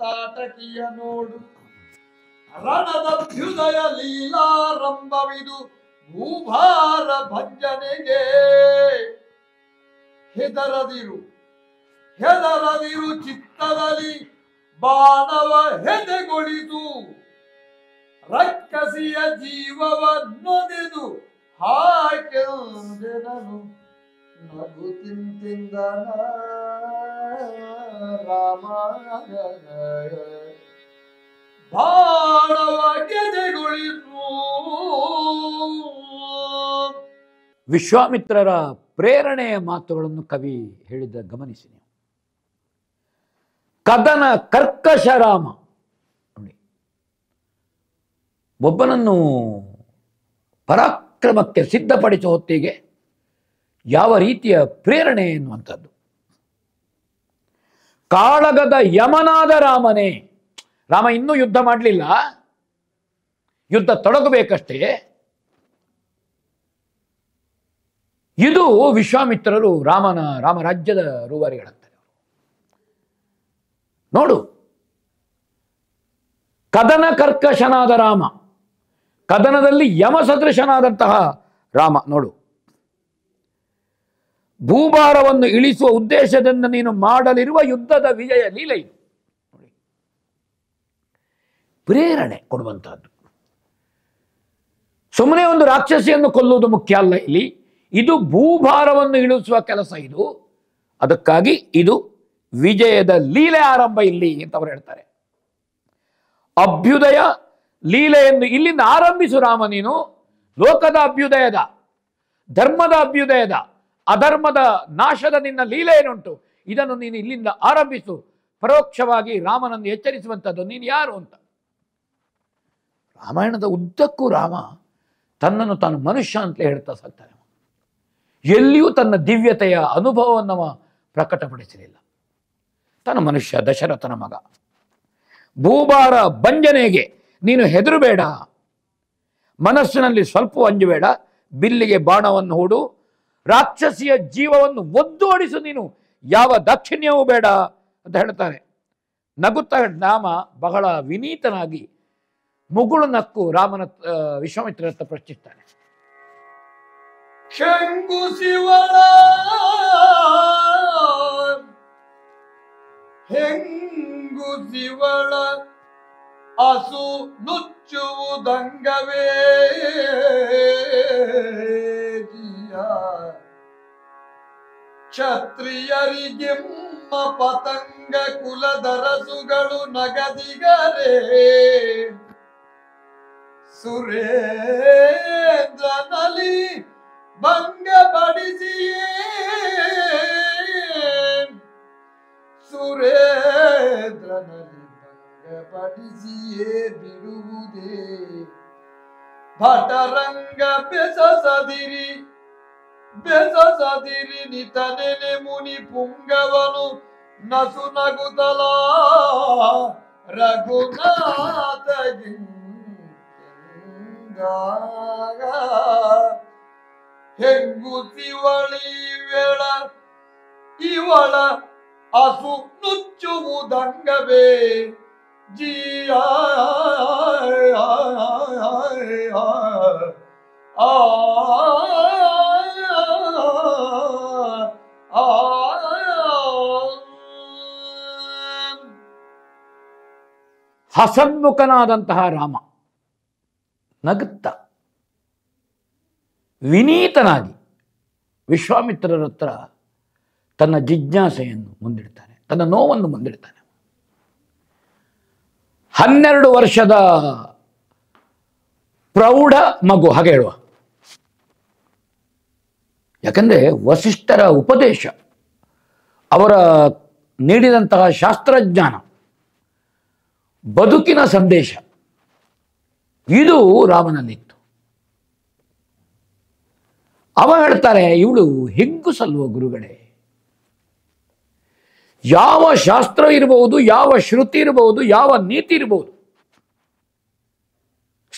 ತಾಟಕಿಯ ನೋಡು, ರಣದಭ್ಯುದಯ ಲೀಲಾರಂಭವಿದು ಭೂಭಾರ ಭಂಜನೆಗೆ. ಹೆದರದಿರು ಹೆದರದಿರು ಚಿತ್ತದಲ್ಲಿ ಬಾಣವ ಹೆದೆಗೊಳಿಸು. ರಕ್ಕಸಿಯ ಜೀವವನ್ನೊದೆದು ಹಾಕೆಂದೆನನು ನಗು ತಿಂತಿಂದನ ರಾಮ. ಬಾಣವ ಗೆದೆಗೊಳಿಸು. ವಿಶ್ವಾಮಿತ್ರರ ಪ್ರೇರಣೆಯ ಮಾತುಗಳನ್ನು ಕವಿ ಹೇಳಿದ ಗಮನಿಸಿ ನೀವು. ಕದನ ಕರ್ಕಶ ರಾಮ ನೋಡಿ, ಒಬ್ಬನನ್ನು ಪರಾಕ್ರಮಕ್ಕೆ ಸಿದ್ಧಪಡಿಸುವ ಹೊತ್ತಿಗೆ ಯಾವ ರೀತಿಯ ಪ್ರೇರಣೆ ಎನ್ನುವಂಥದ್ದು. ಕಾಳಗದ ಯಮನಾದ ರಾಮನೇ. ರಾಮ ಇನ್ನೂ ಯುದ್ಧ ಮಾಡಲಿಲ್ಲ, ಯುದ್ಧ ತೊಡಗಬೇಕಷ್ಟೇ. ಇದು ವಿಶ್ವಾಮಿತ್ರರು ರಾಮರಾಜ್ಯದ ರೂವಾರಿಗಳಂತಾರೆ. ನೋಡು, ಕದನ ಕರ್ಕಶನಾದ ರಾಮ, ಕದನದಲ್ಲಿ ಯಮ ಸದೃಶನಾದಂತಹ ರಾಮ. ನೋಡು, ಭೂಭಾರವನ್ನು ಇಳಿಸುವ ಉದ್ದೇಶದಿಂದ ನೀನು ಮಾಡಲಿರುವ ಯುದ್ಧದ ವಿಜಯ ಲೀಲೆ ಇದು. ನೋಡಿ, ಪ್ರೇರಣೆ ಕೊಡುವಂತಹದ್ದು. ಸುಮ್ಮನೆ ಒಂದು ರಾಕ್ಷಸಿಯನ್ನು ಕೊಲ್ಲುವುದು ಮುಖ್ಯ ಅಲ್ಲ ಇಲ್ಲಿ. ಇದು ಭೂಭಾರವನ್ನು ಇಳಿಸುವ ಕೆಲಸ ಇದು. ಅದಕ್ಕಾಗಿ ಇದು ವಿಜಯದ ಲೀಲೆ ಆರಂಭ ಇಲ್ಲಿ ಅಂತ ಅವರು ಹೇಳ್ತಾರೆ. ಅಭ್ಯುದಯ ಲೀಲೆಯನ್ನು ಇಲ್ಲಿಂದ ಆರಂಭಿಸು ರಾಮ. ನೀನು ಲೋಕದ ಅಭ್ಯುದಯದ, ಧರ್ಮದ ಅಭ್ಯುದಯದ, ಅಧರ್ಮದ ನಾಶದ ನಿನ್ನ ಲೀಲೆ ಏನುಂಟು ಇದನ್ನು ನೀನು ಇಲ್ಲಿಂದ ಆರಂಭಿಸು. ಪರೋಕ್ಷವಾಗಿ ರಾಮನನ್ನು ಎಚ್ಚರಿಸುವಂಥದ್ದು ನೀನು ಯಾರು ಅಂತ. ರಾಮಾಯಣದ ಉದ್ದಕ್ಕೂ ರಾಮ ತನ್ನನ್ನು ತಾನು ಮನುಷ್ಯ ಅಂತಲೇ ಹೇಳ್ತಾ ಸಾಕ್ತಾನೆ. ಎಲ್ಲಿಯೂ ತನ್ನ ದಿವ್ಯತೆಯ ಅನುಭವವನ್ನು ಪ್ರಕಟಪಡಿಸಲಿಲ್ಲ. ತನ್ನ ಮನುಷ್ಯ, ದಶರಥನ ಮಗ. ಭೂಭಾರ ಭಂಜನೆಗೆ ನೀನು ಹೆದರಬೇಡ, ಮನಸ್ಸಿನಲ್ಲಿ ಸ್ವಲ್ಪ ಅಂಜಬೇಡ, ಬಿಲ್ಲಿಗೆ ಬಾಣವನ್ನು ಹೂಡು, ರಾಕ್ಷಸಿಯ ಜೀವವನ್ನು ಒದ್ದೋಡಿಸು, ನೀನು ಯಾವ ದಾಕ್ಷಿಣ್ಯವೂ ಬೇಡ ಅಂತ ಹೇಳ್ತಾರೆ. ನಗುತ್ತಾ ರಾಮ ಬಹಳ ವಿನೀತನಾಗಿ ಮುಗುಳು ನಕ್ಕು ರಾಮನ ವಿಶ್ವಾಮಿತ್ರರತ್ತ ಪ್ರಶ್ನಿಸ್ತಾನೆ. ಹೆಂಗುಸಿವಳ ಹೆಂಗುಸಿವಳ ಅಸು ನುಚ್ಚುವುದಂಗವೇ ಕ್ಷತ್ರಿಯರಿಗೆಮ್ಮ ಪತಂಗ ಕುಲದರಸುಗಳು ನಗದಿಗರೇ. ಸುರೇಂದ್ರನಲ್ಲಿ ಭಂಗಪಡಿಸಿಯೇ ಸುರೇಂದ್ರನಲ್ಲಿ ಭಂಗಪಡಿಸಿಯೇ ಬಿಡುವುದೇ. ಭಟರಂಗ ಬೆಸಸದಿರಿ ನಿತನೆನೆ ಮುನಿ ಪುಂಗವನು ನಸು ನಗುತಲ ರಘುನಾಥ ಹೆಂಗುಸಿವಳಿ ವೇಳ ಇವಳ ಅಸು ನುಚ್ಚುವುದಂಗವೇ ಜಿಯ ಹಸನ್ಮುಖನಾದಂತಹ ರಾಮ ನಗುತ್ತ ವಿನೀತನಾಗಿ ವಿಶ್ವಾಮಿತ್ರರ ಹತ್ರ ತನ್ನ ಜಿಜ್ಞಾಸೆಯನ್ನು ಮುಂದಿಡ್ತಾನೆ, ತನ್ನ ನೋವನ್ನು ಮುಂದಿಡ್ತಾನೆ. 12 ವರ್ಷದ ಪ್ರೌಢ ಮಗು ಹಾಗೆ ಹೇಳುವ. ಯಾಕಂದ್ರೆ ವಸಿಷ್ಠರ ಉಪದೇಶ, ಅವರ ನೀಡಿದಂತಹ ಶಾಸ್ತ್ರಜ್ಞಾನ, ಬದುಕಿನ ಸಂದೇಶ ಇದು ರಾಮನಲ್ಲಿತ್ತು. ಅವ ಹೇಳ್ತಾರೆ, ಇವಳು ಹೆಂಗುಸಲ್ವ ಗುರುಗಳೇ, ಯಾವ ಶಾಸ್ತ್ರ ಇರಬಹುದು, ಯಾವ ಶ್ರುತಿ ಇರಬಹುದು, ಯಾವ ನೀತಿ ಇರಬಹುದು,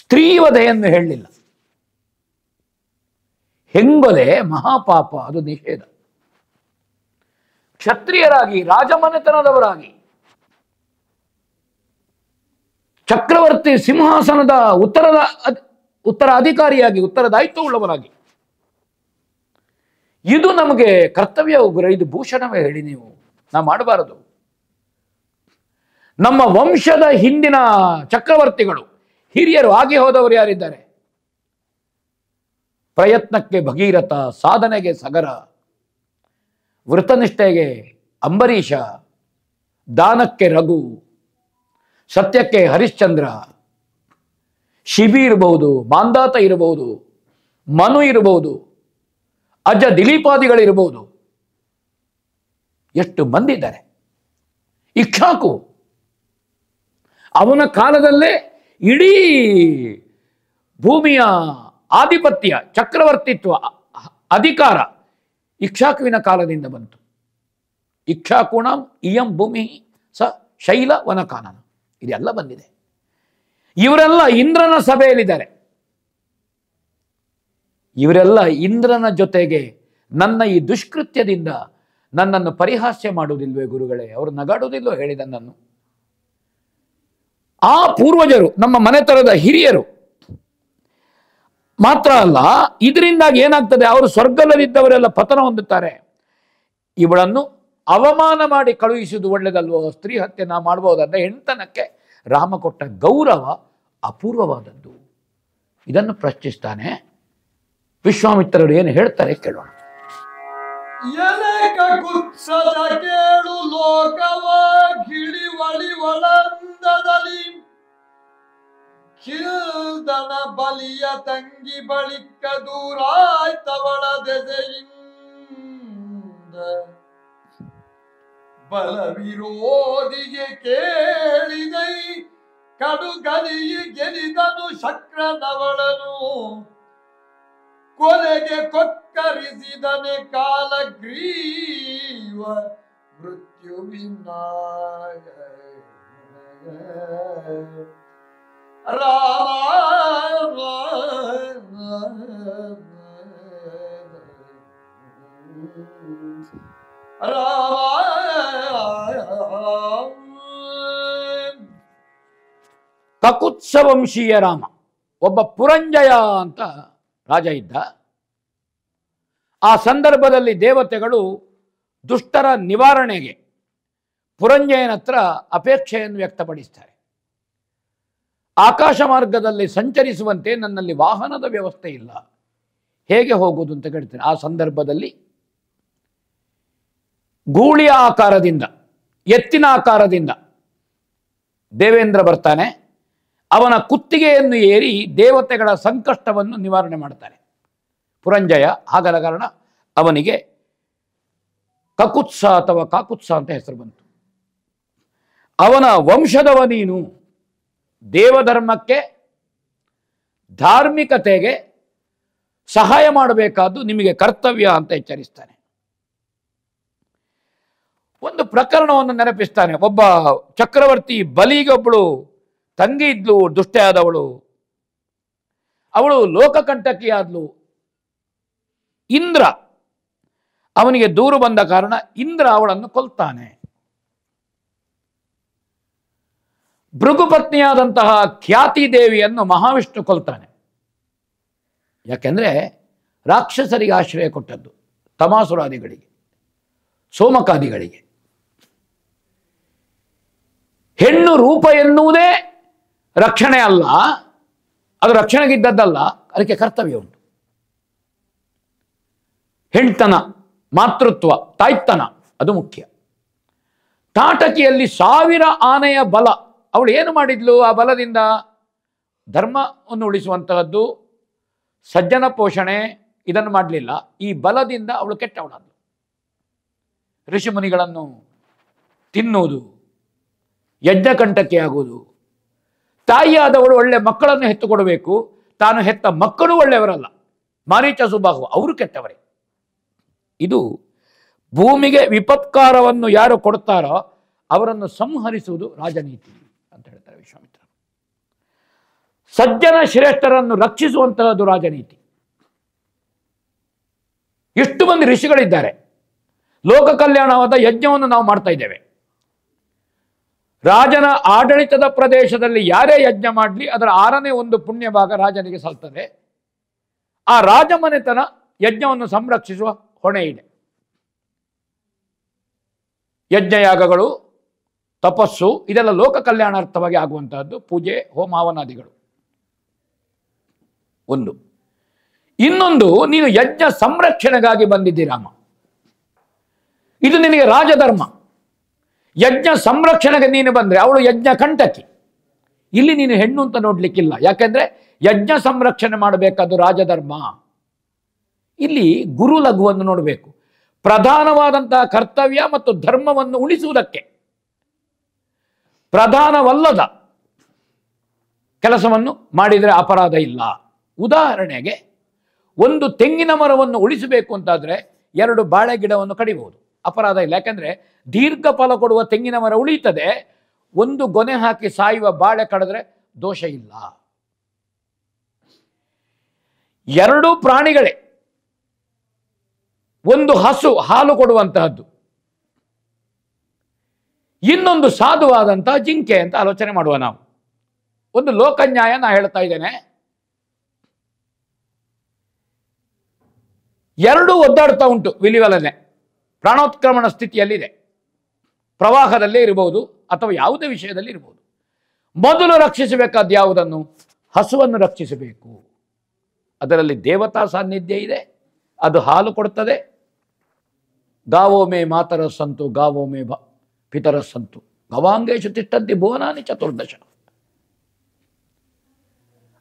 ಸ್ತ್ರೀವಧೆಯನ್ನು ಹೇಳಲಿಲ್ಲ. ಹೆಂಗೊಲೆ ಮಹಾಪಾಪ, ಅದು ನಿಷೇಧ. ಕ್ಷತ್ರಿಯರಾಗಿ ರಾಜಮನೆತನದವರಾಗಿ ಚಕ್ರವರ್ತಿ ಸಿಂಹಾಸನದ ಉತ್ತರಾಧಿಕಾರಿಯಾಗಿ ಉತ್ತರದಾಯಿತ್ವವುಳ್ಳವನಾಗಿ. ಇದು ನಮಗೆ ಕರ್ತವ್ಯ ಉಗ್ರ, ಇದು ಭೂಷಣವೇ ಹೇಳಿ ನೀವು, ನಾವು ಮಾಡಬಾರದು. ನಮ್ಮ ವಂಶದ ಹಿಂದಿನ ಚಕ್ರವರ್ತಿಗಳು ಹಿರಿಯರು ಆಗಿ ಹೋದವರು ಯಾರಿದ್ದಾರೆ? ಪ್ರಯತ್ನಕ್ಕೆ ಭಗೀರಥ, ಸಾಧನೆಗೆ ಸಗರ, ವೃತನಿಷ್ಠೆಗೆ ಅಂಬರೀಷ, ದಾನಕ್ಕೆ ರಘು, ಸತ್ಯಕ್ಕೆ ಹರಿಶ್ಚಂದ್ರ, ಶಿಬಿ ಇರಬಹುದು, ಮಾಂದಾತ ಇರಬಹುದು, ಮನು ಇರಬಹುದು, ಅಜ್ಜ ದಿಲೀಪಾದಿಗಳಿರಬಹುದು. ಎಷ್ಟು ಮಂದಿ ಇದ್ದಾರೆ. ಇಕ್ಷಾಕು ಅವನ ಕಾಲದಲ್ಲೇ ಇಡೀ ಭೂಮಿಯ ಆಧಿಪತ್ಯ, ಚಕ್ರವರ್ತಿತ್ವ, ಅಧಿಕಾರ ಇಕ್ಷಾಕುವಿನ ಕಾಲದಿಂದ ಬಂತು. ಇಕ್ಷಾಕುಣ ಇಯಂ ಭೂಮಿ ಸ ಶೈಲ ವನಕಾನನ, ಇದೆಲ್ಲ ಬಂದಿದೆ. ಇವರೆಲ್ಲ ಇಂದ್ರನ ಸಭೆಯಲ್ಲಿದ್ದಾರೆ. ಇವರೆಲ್ಲ ಇಂದ್ರನ ಜೊತೆಗೆ ನನ್ನ ಈ ದುಷ್ಕೃತ್ಯದಿಂದ ನನ್ನನ್ನು ಪರಿಹಾಸ್ಯ ಮಾಡುವುದಿಲ್ವೇ ಗುರುಗಳೇ? ಅವರು ನಗಾಡುವುದಿಲ್ವೋ ಹೇಳಿ ನನ್ನನ್ನು? ಆ ಪೂರ್ವಜರು, ನಮ್ಮ ಮನೆತನದ ಹಿರಿಯರು ಮಾತ್ರ ಅಲ್ಲ, ಇದರಿಂದಾಗಿ ಏನಾಗ್ತದೆ, ಅವರು ಸ್ವರ್ಗದಲ್ಲಿದ್ದವರೆಲ್ಲ ಪತನ ಹೊಂದುತ್ತಾರೆ. ಇವಳನ್ನು ಅವಮಾನ ಮಾಡಿ ಕಳುಹಿಸುವುದು ಒಳ್ಳೆಯದಲ್ವೋ? ಸ್ತ್ರೀ ಹತ್ಯೆ ನಾ ಮಾಡಬಹುದಂದ್ರೆ ಹೆಣ್ತನಕ್ಕೆ ರಾಮ ಕೊಟ್ಟ ಗೌರವ ಅಪೂರ್ವವಾದದ್ದು. ಇದನ್ನು ಪ್ರಶ್ನಿಸ್ತಾನೆ. ವಿಶ್ವಾಮಿತ್ರರು ಏನು ಹೇಳ್ತಾರೆ ಕೇಳೋಣ. ಎಲೆಕ ಕುತ್ಸದ ಕೇಳು ಲೋಕವ ಗಿಳಿವಳಿವಳಂದದಲ್ಲಿ ಕಿಲ್ದನ ಬಲಿಯ ತಂಗಿ ಬಳಿಕ ದೂರಾಯ್ತವಳ ದೆಸೆಯಿಂದ ಬಲ ವಿರೋಧಿಗೆ ಕೇಳಿದೈ ಕಡುಗಲಿಯ ಗೆಲಿದನು ಶಕ್ರನವಳನು ಕೊಲೆಗೆ ಕೊಕ್ಕರಿಸಿದನೆ ಕಾಲಗ್ರೀವ ಮೃತ್ಯುವಿನಾಯ ರಾಮ ಕಕುತ್ಸ ವಂಶೀಯ ರಾಮ, ಒಬ್ಬ ಪುರಂಜಯ ಅಂತ ರಾಜ ಇದ್ದ. ಆ ಸಂದರ್ಭದಲ್ಲಿ ದೇವತೆಗಳು ದುಷ್ಟರ ನಿವಾರಣೆಗೆ ಪುರಂಜಯನ ಹತ್ರ ಅಪೇಕ್ಷೆಯನ್ನು ವ್ಯಕ್ತಪಡಿಸ್ತಾರೆ. ಆಕಾಶ ಮಾರ್ಗದಲ್ಲಿ ಸಂಚರಿಸುವಂತೆ ನನ್ನಲ್ಲಿ ವಾಹನದ ವ್ಯವಸ್ಥೆ ಇಲ್ಲ, ಹೇಗೆ ಹೋಗುವುದು ಅಂತ ಕೇಳ್ತೇನೆ. ಆ ಸಂದರ್ಭದಲ್ಲಿ ಗೂಳಿಯ ಆಕಾರದಿಂದ, ಎತ್ತಿನ ಆಕಾರದಿಂದ ದೇವೇಂದ್ರ ಬರ್ತಾನೆ. ಅವನ ಕುತ್ತಿಗೆಯನ್ನು ಏರಿ ದೇವತೆಗಳ ಸಂಕಷ್ಟವನ್ನು ನಿವಾರಣೆ ಮಾಡ್ತಾನೆ ಪುರಂಜಯ. ಹಾಗಾದ ಕಾರಣ ಅವನಿಗೆ ಕಕುತ್ಸ ಅಥವಾ ಕಾಕುತ್ಸ ಅಂತ ಹೆಸರು ಬಂತು. ಅವನ ವಂಶದವ ನೀನು, ದೇವಧರ್ಮಕ್ಕೆ ಧಾರ್ಮಿಕತೆಗೆ ಸಹಾಯ ಮಾಡಬೇಕಾದ್ದು ನಿಮಗೆ ಕರ್ತವ್ಯ ಅಂತ ಎಚ್ಚರಿಸ್ತಾನೆ. ಒಂದು ಪ್ರಕರಣವನ್ನು ನೆನಪಿಸ್ತಾನೆ. ಒಬ್ಬ ಚಕ್ರವರ್ತಿ ಬಲಿಗೊಬ್ಬಳು ತಂಗಿ ಇದ್ಲು, ದುಷ್ಟೆ ಆದವಳು. ಅವಳು ಲೋಕಕಂಟಕಿಯಾದ್ಲು. ಇಂದ್ರ ಅವನಿಗೆ ದೂರು ಬಂದ ಕಾರಣ ಇಂದ್ರ ಅವಳನ್ನು ಕೊಲ್ತಾನೆ. ಭೃಗುಪತ್ನಿಯಾದಂತಹ ಖ್ಯಾತಿ ದೇವಿಯನ್ನು ಮಹಾವಿಷ್ಣು ಕೊಲ್ತಾನೆ. ಯಾಕೆಂದ್ರೆ ರಾಕ್ಷಸರಿಗೆ ಆಶ್ರಯ ಕೊಟ್ಟದ್ದು, ತಮಾಸುರಾದಿಗಳಿಗೆ, ಸೋಮಕಾದಿಗಳಿಗೆ. ಹೆಣ್ಣು ರೂಪ ಎನ್ನುವುದೇ ರಕ್ಷಣೆ ಅಲ್ಲ, ಅದು ರಕ್ಷಣೆಗಿದ್ದದ್ದಲ್ಲ, ಅದಕ್ಕೆ ಕರ್ತವ್ಯ ಉಂಟು. ಹೆಣ್ತನ, ಮಾತೃತ್ವ, ತಾಯ್ತನ ಅದು ಮುಖ್ಯ. ತಾಟಕಿಯಲ್ಲಿ 1000 ಆನೆಯ ಬಲ. ಅವಳು ಏನು ಮಾಡಿದ್ಲು? ಆ ಬಲದಿಂದ ಧರ್ಮವನ್ನು ಉಳಿಸುವಂತಹದ್ದು, ಸಜ್ಜನ ಪೋಷಣೆ ಇದನ್ನು ಮಾಡಲಿಲ್ಲ. ಈ ಬಲದಿಂದ ಅವಳು ಕೆಟ್ಟವಳಾದ್ಲು. ಋಷಿಮುನಿಗಳನ್ನು ತಿನ್ನುವುದು, ಯಜ್ಞಕಂಟಕ್ಕೆ ಆಗುವುದು. ತಾಯಿಯಾದವಳು ಒಳ್ಳೆ ಮಕ್ಕಳನ್ನು ಹೆತ್ತುಕೊಡಬೇಕು. ತಾನು ಹೆತ್ತ ಮಕ್ಕಳು ಒಳ್ಳೆಯವರಲ್ಲ, ಮಾರೀಚ ಸುಬಾಹು ಅವರು ಕೆಟ್ಟವರೇ. ಇದು ಭೂಮಿಗೆ ವಿಪತ್ಕಾರವನ್ನು ಯಾರು ಕೊಡ್ತಾರೋ ಅವರನ್ನು ಸಂಹರಿಸುವುದು ರಾಜನೀತಿ ಅಂತ ಹೇಳ್ತಾರೆ ವಿಶ್ವಾಮಿತ್ರ. ಸಜ್ಜನ ಶ್ರೇಷ್ಠರನ್ನು ರಕ್ಷಿಸುವಂತಹದ್ದು ರಾಜನೀತಿ. ಎಷ್ಟು ಮಂದಿ ಋಷಿಗಳಿದ್ದಾರೆ. ಲೋಕ ಕಲ್ಯಾಣವಾದ ಯಜ್ಞವನ್ನು ನಾವು ಮಾಡ್ತಾ ಇದ್ದೇವೆ. ರಾಜನ ಆಡಳಿತದ ಪ್ರದೇಶದಲ್ಲಿ ಯಾರೇ ಯಜ್ಞ ಮಾಡಲಿ ಅದರ 6ನೇ 1 ಪುಣ್ಯ ಭಾಗ ರಾಜನಿಗೆ ಸಲ್ತದೆ. ಆ ರಾಜಮನೆತನ ಯಜ್ಞವನ್ನು ಸಂರಕ್ಷಿಸುವ ಹೊಣೆ ಇದೆ. ಯಜ್ಞಯಾಗಗಳು, ತಪಸ್ಸು ಇದೆಲ್ಲ ಲೋಕ ಕಲ್ಯಾಣಾರ್ಥವಾಗಿ ಆಗುವಂತಹದ್ದು. ಪೂಜೆ, ಹೋಮ, ಹವನಾದಿಗಳು ಒಂದು. ಇನ್ನೊಂದು, ನೀನು ಯಜ್ಞ ಸಂರಕ್ಷಣೆಗಾಗಿ ಬಂದಿದ್ದೀರಾಮ. ಇದು ನಿನಗೆ ರಾಜಧರ್ಮ. ಯಜ್ಞ ಸಂರಕ್ಷಣೆಗೆ ನೀನು ಬಂದರೆ ಅವಳು ಯಜ್ಞ ಕಂಟಕಿ. ಇಲ್ಲಿ ನೀನು ಹೆಣ್ಣು ಅಂತ ನೋಡ್ಲಿಕ್ಕಿಲ್ಲ. ಯಾಕೆಂದ್ರೆ ಯಜ್ಞ ಸಂರಕ್ಷಣೆ ಮಾಡಬೇಕಾದ್ದು ರಾಜಧರ್ಮ. ಇಲ್ಲಿ ಗುರು ಲಘುವನ್ನು ನೋಡಬೇಕು. ಪ್ರಧಾನವಾದಂತಹ ಕರ್ತವ್ಯ ಮತ್ತು ಧರ್ಮವನ್ನು ಉಳಿಸುವುದಕ್ಕೆ ಪ್ರಧಾನವಲ್ಲದ ಕೆಲಸವನ್ನು ಮಾಡಿದರೆ ಅಪರಾಧ ಇಲ್ಲ. ಉದಾಹರಣೆಗೆ, ಒಂದು ತೆಂಗಿನ ಮರವನ್ನು ಉಳಿಸಬೇಕು ಅಂತಾದರೆ 2 ಬಾಳೆ ಗಿಡವನ್ನು ಕಡಿಬಹುದು, ಅಪರಾಧ ಇಲ್ಲ. ಯಾಕೆಂದ್ರೆ ದೀರ್ಘ ಫಲ ಕೊಡುವ ತೆಂಗಿನ ಮರ ಉಳಿಯುತ್ತದೆ. 1 ಗೊನೆ ಹಾಕಿ ಸಾಯುವ ಬಾಳೆ ಕಡಿದ್ರೆ ದೋಷ ಇಲ್ಲ. 2 ಪ್ರಾಣಿಗಳೇ. ಒಂದು ಹಸು ಹಾಲು ಕೊಡುವಂತಹದ್ದು, ಇನ್ನೊಂದು ಸಾಧುವಾದಂತಹ ಜಿಂಕೆ ಅಂತ ಆಲೋಚನೆ ಮಾಡುವ ನಾವು. ಒಂದು ಲೋಕನ್ಯಾಯ ನಾ ಹೇಳ್ತಾ ಇದ್ದೇನೆ. 2 ಒದ್ದಾಡ್ತಾ ಉಂಟು ವಿಲಿವಲನೆ, ಪ್ರಾಣೋತ್ಕ್ರಮಣ ಸ್ಥಿತಿಯಲ್ಲಿದೆ. ಪ್ರವಾಹದಲ್ಲೇ ಇರಬಹುದು ಅಥವಾ ಯಾವುದೇ ವಿಷಯದಲ್ಲಿ ಇರಬಹುದು. ಮೊದಲು ರಕ್ಷಿಸಬೇಕಾದ ಯಾವುದನ್ನು? ಹಸುವನ್ನು ರಕ್ಷಿಸಬೇಕು. ಅದರಲ್ಲಿ ದೇವತಾ ಸಾನ್ನಿಧ್ಯ ಇದೆ, ಅದು ಹಾಲು ಕೊಡ್ತದೆ. ಗಾವೋ ಮೇ ಮಾತರ ಸಂತು ಗಾವೋ ಮೇ ಪಿತರ ಸಂತು ಗವಾಂಗೇಶು ತಿಷ್ಟಂತಿ ಭುವನಾನಿ ಚತುರ್ದಶ.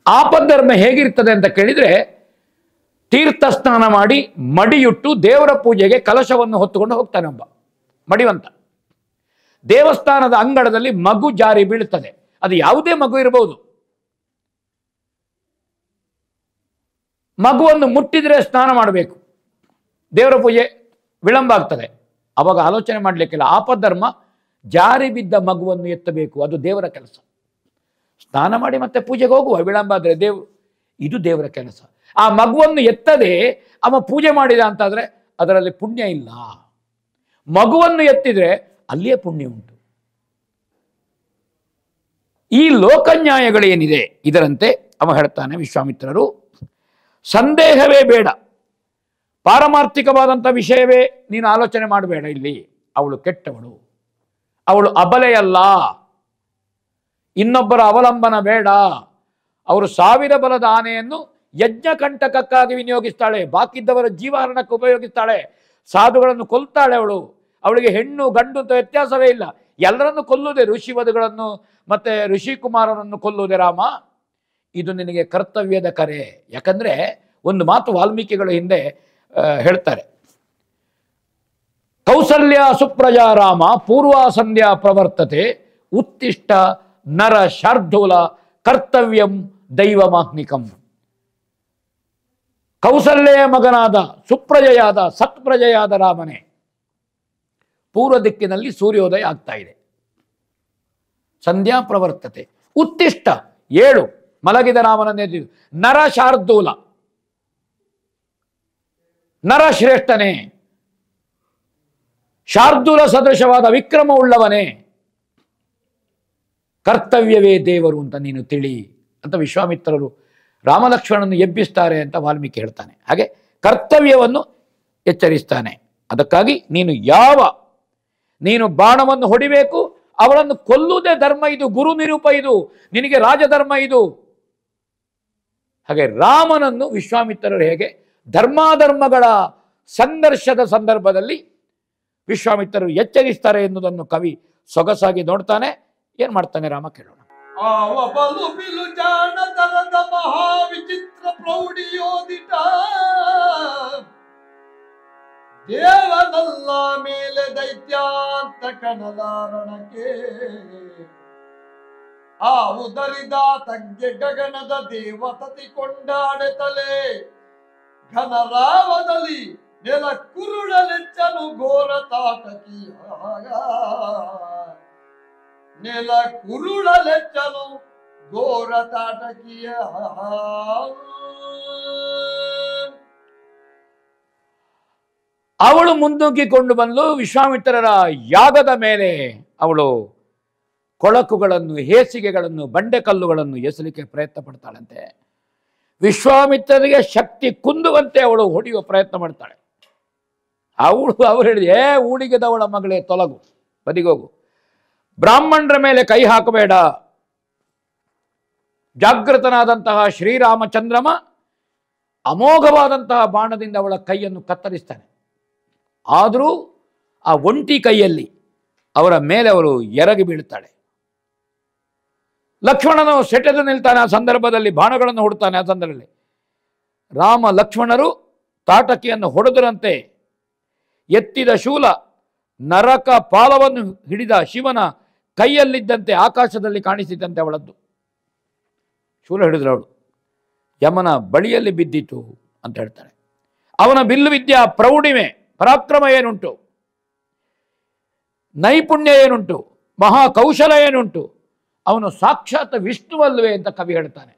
ಆಪದ್ಧರ್ಮ ಹೇಗಿರ್ತದೆ ಅಂತ ಕೇಳಿದ್ರೆ, ತೀರ್ಥ ಸ್ನಾನ ಮಾಡಿ ಮಡಿಯುಟ್ಟು ದೇವರ ಪೂಜೆಗೆ ಕಲಶವನ್ನು ಹೊತ್ತುಕೊಂಡು ಹೋಗ್ತಾನೆ ಒಬ್ಬ ಮಡಿವಂತ. ದೇವಸ್ಥಾನದ ಅಂಗಳದಲ್ಲಿ ಮಗು ಜಾರಿ ಬೀಳುತ್ತದೆ. ಅದು ಯಾವುದೇ ಮಗು ಇರಬಹುದು. ಮಗುವನ್ನು ಮುಟ್ಟಿದ್ರೆ ಸ್ನಾನ ಮಾಡಬೇಕು, ದೇವರ ಪೂಜೆ ವಿಳಂಬ ಆಗ್ತದೆ. ಅವಾಗ ಆಲೋಚನೆ ಮಾಡಲಿಕ್ಕಿಲ್ಲ. ಆಪಧರ್ಮ ಜಾರಿ ಬಿದ್ದ ಮಗುವನ್ನು ಎತ್ತಬೇಕು, ಅದು ದೇವರ ಕೆಲಸ. ಸ್ನಾನ ಮಾಡಿ ಮತ್ತೆ ಪೂಜೆಗೆ ಹೋಗುವ, ವಿಳಂಬ ಆದರೆ ಇದು ದೇವರ ಕೆಲಸ. ಆ ಮಗುವನ್ನು ಎತ್ತದೆ ಅವ ಪೂಜೆ ಮಾಡಿದ ಅಂತಾದ್ರೆ ಅದರಲ್ಲಿ ಪುಣ್ಯ ಇಲ್ಲ. ಮಗುವನ್ನು ಎತ್ತಿದ್ರೆ ಅಲ್ಲಿಯೇ ಪುಣ್ಯ ಉಂಟು. ಈ ಲೋಕನ್ಯಾಯಗಳೇನಿದೆ ಇದರಂತೆ ಅವ ಹೇಳ್ತಾನೆ ವಿಶ್ವಾಮಿತ್ರರು, ಸಂದೇಹವೇ ಬೇಡ, ಪಾರಮಾರ್ಥಿಕವಾದಂಥ ವಿಷಯವೇ ನೀನು ಆಲೋಚನೆ ಮಾಡಬೇಡ. ಇಲ್ಲಿ ಅವಳು ಕೆಟ್ಟವಳು, ಅವಳು ಅಬಲೆಯಲ್ಲ, ಇನ್ನೊಬ್ಬರ ಅವಲಂಬನ ಬೇಡ. ಅವರು 1000 ಬಲದ ಆನೆಯನ್ನು ಯಜ್ಞ ಕಂಟಕಕ್ಕಾಗಿ ವಿನಿಯೋಗಿಸ್ತಾಳೆ, ಬಾಕಿದ್ದವರ ಜೀವಹರಣಕ್ಕೆ ಉಪಯೋಗಿಸ್ತಾಳೆ, ಸಾಧುಗಳನ್ನು ಕೊಲ್ತಾಳೆ. ಅವಳಿಗೆ ಹೆಣ್ಣು ಗಂಡು ಅಂತ ವ್ಯತ್ಯಾಸವೇ ಇಲ್ಲ, ಎಲ್ಲರನ್ನು ಕೊಲ್ಲುವುದೇ. ಋಷಿವಧುಗಳನ್ನು ಮತ್ತೆ ಋಷಿಕುಮಾರನನ್ನು ಕೊಲ್ಲುವುದೇ ರಾಮ. ಇದು ನಿನಗೆ ಕರ್ತವ್ಯದ ಕರೆ. ಯಾಕಂದ್ರೆ ಒಂದು ಮಾತು ವಾಲ್ಮೀಕಿಗಳ ಹಿಂದೆ ಹೇಳ್ತಾರೆ, ಕೌಸಲ್ಯ ಸುಪ್ರಜಾ ರಾಮ ಪೂರ್ವ ಸಂಧ್ಯಾ ಪ್ರವರ್ತತೆ ಉತ್ತಿಷ್ಟ ನರ ಶಾರ್ಧೂಲ ಕರ್ತವ್ಯಂ ದೈವಮಾಹ್ನಿಕಂ. ಕೌಸಲ್ಯ ಮಗನಾದ ಸುಪ್ರಜೆಯಾದ ಸತ್ಪ್ರಜೆಯಾದ ರಾಮನೇ, ಪೂರ್ವ ದಿಕ್ಕಿನಲ್ಲಿ ಸೂರ್ಯೋದಯ ಆಗ್ತಾ ಇದೆ. ಸಂಧ್ಯಾ ಪ್ರವರ್ತತೆ, ಉತ್ತಿಷ್ಟ 7 ಮಲಗಿದ ರಾಮನನ್ನೇ. ನರ ಶಾರ್ದೂಲ, ನರ ಶ್ರೇಷ್ಠನೇ, ಶಾರ್ದೂಲ ಸದೃಶವಾದ ವಿಕ್ರಮ ಉಳ್ಳವನೇ, ಕರ್ತವ್ಯವೇ ದೇವರು ಅಂತ ನೀನು ತಿಳಿ ಅಂತ ವಿಶ್ವಾಮಿತ್ರರು ರಾಮಲಕ್ಷ್ಮಣನನ್ನು ಎಬ್ಬಿಸ್ತಾರೆ ಅಂತ ವಾಲ್ಮೀಕಿ ಹೇಳ್ತಾನೆ. ಹಾಗೆ ಕರ್ತವ್ಯವನ್ನು ಎಚ್ಚರಿಸ್ತಾನೆ. ಅದಕ್ಕಾಗಿ ನೀನು ಬಾಣವನ್ನು ಹೊಡಿಬೇಕು, ಅವಳನ್ನು ಕೊಲ್ಲುವುದೇ ಧರ್ಮ. ಇದು ಗುರು ನಿರೂಪ, ಇದು ನಿನಗೆ ರಾಜಧರ್ಮ ಇದು. ಹಾಗೆ ರಾಮನನ್ನು ವಿಶ್ವಾಮಿತ್ರರು ಹೇಗೆ ಧರ್ಮಾಧರ್ಮಗಳ ಸಂಘರ್ಷದ ಸಂದರ್ಭದಲ್ಲಿ ವಿಶ್ವಾಮಿತ್ರರು ಎಚ್ಚರಿಸ್ತಾರೆ ಎನ್ನುವುದನ್ನು ಕವಿ ಸೊಗಸಾಗಿ ನೋಡ್ತಾನೆ. ಏನ್ ಮಾಡ್ತಾನೆ ರಾಮ ಕೇಳೋಣ. ಆವ ಬಲು ಬಿಲು ಜಾಣ ತರದ ಮಹಾವಿಚಿತ್ರ ಪ್ರೌಢಿಯೋದಿಟ ದೇವನಲ್ಲ ಮೇಲೆ ದೈತ್ಯಾಂತ ಕನಲಾರಣಕ್ಕೆ ಆ ಉದರಿದ ತಗ್ಗೆ ಗಗನದ ದೇವತತಿ ಕೊಂಡಾಡೆ ತಲೆ ಘನರಾವದಲ್ಲಿ ನೆಲ ಕುರುಳಲೆಚ್ಚನು ಘೋರ ತಾಟಕಿ ನೆಲ ಕುರುಳಲೆಚ್ಚನು ಘೋರ ತಾಟಕಿಯ. ಅವಳು ಮುಂದೂಕಿಕೊಂಡು ಬಂದು ವಿಶ್ವಾಮಿತ್ರರ ಯಾಗದ ಮೇಲೆ ಅವಳು ಕೊಳಕುಗಳನ್ನು, ಹೇಸಿಗೆಗಳನ್ನು, ಬಂಡೆಕಲ್ಲುಗಳನ್ನು ಎಸಲಿಕ್ಕೆ ಪ್ರಯತ್ನ ಪಡ್ತಾಳಂತೆ. ವಿಶ್ವಾಮಿತ್ರರಿಗೆ ಶಕ್ತಿ ಕುಂದುವಂತೆ ಅವಳು ಹೊಡೆಯುವ ಪ್ರಯತ್ನ ಮಾಡ್ತಾಳೆ. ಅವ್ರು ಹೇಳಿದೆ, ಊಳಿಗೆದವಳ ಮಗಳೇ ತೊಲಗು, ಬದಿಗೋಗು, ಬ್ರಾಹ್ಮಣರ ಮೇಲೆ ಕೈ ಹಾಕಬೇಡ. ಜಾಗೃತನಾದಂತಹ ಶ್ರೀರಾಮಚಂದ್ರಮ ಅಮೋಘವಾದಂತಹ ಬಾಣದಿಂದ ಅವಳ ಕೈಯನ್ನು ಕತ್ತರಿಸ್ತಾನೆ. ಆದರೂ ಆ ಒಂಟಿ ಕೈಯಲ್ಲಿ ಅವರ ಮೇಲೆ ಅವಳು ಎರಗಿ ಬೀಳ್ತಾಳೆ. ಲಕ್ಷ್ಮಣನು ಸೆಟೆದು ನಿಲ್ತಾನೆ. ಆ ಸಂದರ್ಭದಲ್ಲಿ ಬಾಣಗಳನ್ನು ಹೊಡ್ತಾನೆ. ಆ ಸಂದರ್ಭದಲ್ಲಿ ರಾಮ ಲಕ್ಷ್ಮಣರು ತಾಟಕಿಯನ್ನು ಹೊಡೆದರಂತೆ ಎತ್ತಿದ ಶೂಲ ನರಕ ಪಾಲವನ್ನು ಹಿಡಿದ ಶಿವನ ಕೈಯಲ್ಲಿದ್ದಂತೆ ಆಕಾಶದಲ್ಲಿ ಕಾಣಿಸಿದಂತೆ ಅವಳದ್ದು. ಶೂಲ ಹಿಡಿದ್ರವಳು ಯಮನ ಬಳಿಯಲ್ಲಿ ಬಿದ್ದಿತು ಅಂತ ಹೇಳ್ತಾಳೆ. ಅವನ ಬಿಲ್ಲು ವಿದ್ಯಾ ಪ್ರೌಢಿಮೆ, ಪರಾಕ್ರಮ ಏನುಂಟು, ನೈಪುಣ್ಯ ಏನುಂಟು, ಮಹಾಕೌಶಲ ಏನುಂಟು, ಅವನು ಸಾಕ್ಷಾತ್ ವಿಷ್ಣುವಲ್ವೇ ಅಂತ ಕವಿ ಹೇಳ್ತಾನೆ.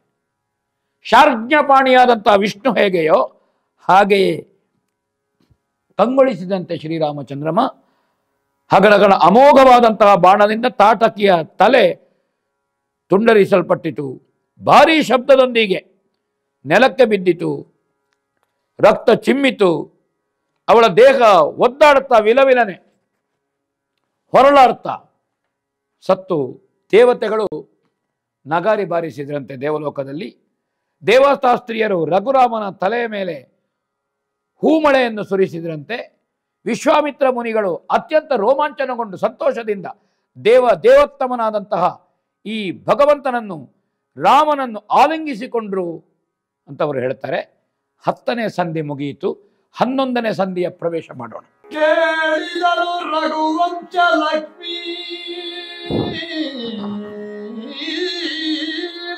ಶಾರ್ಜ್ಞಪಾಣಿಯಾದಂತಹ ವಿಷ್ಣು ಹೇಗೆಯೋ ಹಾಗೆಯೇ ಕಂಗೊಳಿಸಿದಂತೆ ಶ್ರೀರಾಮಚಂದ್ರಮ ಹಗಲಗಳ ಅಮೋಘವಾದಂತಹ ಬಾಣದಿಂದ ತಾಟಕಿಯ ತಲೆ ತುಂಡರಿಸಲ್ಪಟ್ಟಿತು. ಭಾರೀ ಶಬ್ದದೊಂದಿಗೆ ನೆಲಕ್ಕೆ ಬಿದ್ದಿತು. ರಕ್ತ ಚಿಮ್ಮಿತು. ಅವಳ ದೇಹ ಒದ್ದಾಡುತ್ತಾ ವಿಲವಿಲನೆ ಹೊರಳಾಡ್ತಾ ಸತ್ತು ದೇವತೆಗಳು ನಗಾರಿ ಬಾರಿಸಿದ್ರಂತೆ ದೇವಲೋಕದಲ್ಲಿ. ದೇವತಾಸ್ತ್ರೀಯರು ರಘುರಾಮನ ತಲೆಯ ಮೇಲೆ ಹೂಮಳೆಯನ್ನು ಸುರಿಸಿದ್ರಂತೆ. ವಿಶ್ವಾಮಿತ್ರ ಮುನಿಗಳು ಅತ್ಯಂತ ರೋಮಾಂಚನಗೊಂಡು ಸಂತೋಷದಿಂದ ದೇವೋತ್ತಮನಾದಂತಹ ಈ ಭಗವಂತನನ್ನು ರಾಮನನ್ನು ಆಲಿಂಗಿಸಿಕೊಂಡ್ರು ಅಂತವರು ಹೇಳ್ತಾರೆ. 10ನೇ ಸಂಧಿ ಮುಗಿಯಿತು. 11ನೇ ಸಂಧಿಯ ಪ್ರವೇಶ ಮಾಡೋಣ. ಕೇಳಿದರು ರಘುವಂಶ ಲಕ್ಷ್ಮೀ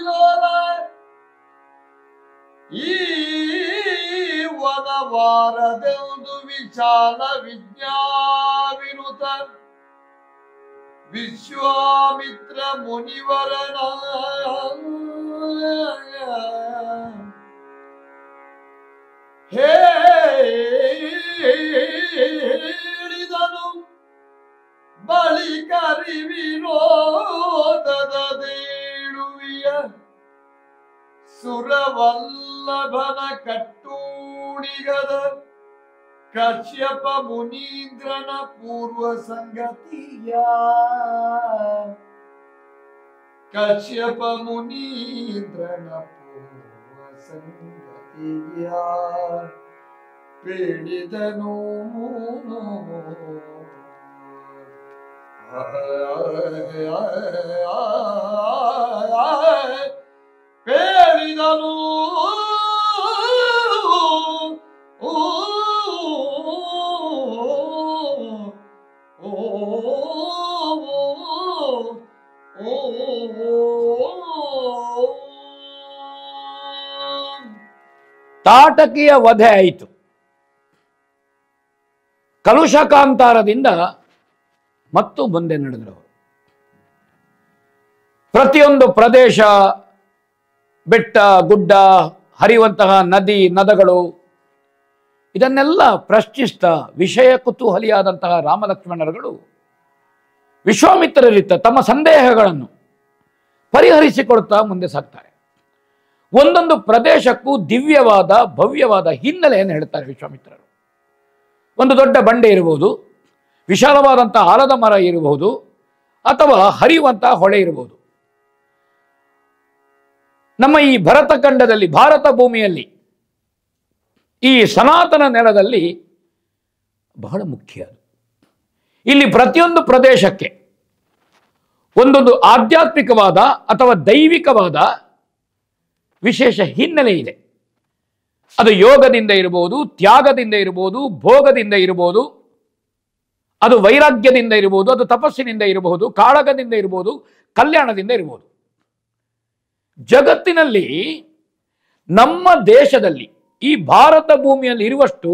ಲೋಲ ಈ ವನವಾರದೆಂದು ವಿಶಾಲ ವಿಜ್ಞಾವಿನುತ ವಿಶ್ವಾಮಿತ್ರ ಮುನಿವರನ ಹೇಳಿದನು. ಬಳಿಕರಿ ವಿನೋದದ ದೇಳುವಿಯ ಸುರವಲ್ಲಭನ ಕಟ್ಟೂಣಿಗದ ಕಶ್ಯಪ ಮುನೀಂದ್ರನ ಪೂರ್ವ ಸಂಗತಿಯ ಕಶ್ಯಪ ಮುನೀಂದ್ರನ ಪೂರ್ವ ಸಂಗತಿಯ ಪೀಡಿದನು. ಪೇಳಿದನು ತಾಟಕಿಯ ವಧೆ ಆಯಿತು. ಕಲುಷಕಾಂತಾರದಿಂದ ಮತ್ತು ಮುಂದೆ ನಡೆದರು. ಪ್ರತಿಯೊಂದು ಪ್ರದೇಶ, ಬೆಟ್ಟ ಗುಡ್ಡ, ಹರಿಯುವಂತಹ ನದಿ ನದಗಳು ಇದನ್ನೆಲ್ಲ ಪ್ರಶ್ನಿಸ್ತಾ ವಿಷಯ ಕುತೂಹಲಿಯಾದಂತಹ ರಾಮಲಕ್ಷ್ಮಣರುಗಳು ವಿಶ್ವಾಮಿತ್ರರಿತ್ತ ತಮ್ಮ ಸಂದೇಹಗಳನ್ನು ಪರಿಹರಿಸಿಕೊಳ್ತಾ ಮುಂದೆ ಸಾಗ್ತಾರೆ. ಒಂದೊಂದು ಪ್ರದೇಶಕ್ಕೂ ದಿವ್ಯವಾದ ಭವ್ಯವಾದ ಹಿನ್ನೆಲೆಯನ್ನು ಹೇಳ್ತಾರೆ ವಿಶ್ವಾಮಿತ್ರರು. ಒಂದು ದೊಡ್ಡ ಬಂಡೆ ಇರಬಹುದು, ವಿಶಾಲವಾದಂಥ ಆಲದ ಮರ ಇರಬಹುದು, ಅಥವಾ ಹರಿಯುವಂತಹ ಹೊಳೆ ಇರಬಹುದು. ನಮ್ಮ ಈ ಭರತ ಖಂಡದಲ್ಲಿ, ಭಾರತ ಭೂಮಿಯಲ್ಲಿ, ಈ ಸನಾತನ ನೆಲದಲ್ಲಿ ಬಹಳ ಮುಖ್ಯ. ಇಲ್ಲಿ ಪ್ರತಿಯೊಂದು ಪ್ರದೇಶಕ್ಕೆ ಒಂದೊಂದು ಆಧ್ಯಾತ್ಮಿಕವಾದ ಅಥವಾ ದೈವಿಕವಾದ ವಿಶೇಷ ಹಿನ್ನೆಲೆ ಇದೆ. ಅದು ಯೋಗದಿಂದ ಇರಬಹುದು, ತ್ಯಾಗದಿಂದ ಇರಬಹುದು, ಭೋಗದಿಂದ ಇರಬಹುದು, ಅದು ವೈರಾಗ್ಯದಿಂದ ಇರಬಹುದು, ಅದು ತಪಸ್ಸಿನಿಂದ ಇರಬಹುದು, ಕಾಳಗದಿಂದ ಇರಬಹುದು, ಕಲ್ಯಾಣದಿಂದ ಇರಬಹುದು. ಜಗತ್ತಿನಲ್ಲಿ ನಮ್ಮ ದೇಶದಲ್ಲಿ ಈ ಭಾರತ ಭೂಮಿಯಲ್ಲಿ ಇರುವಷ್ಟು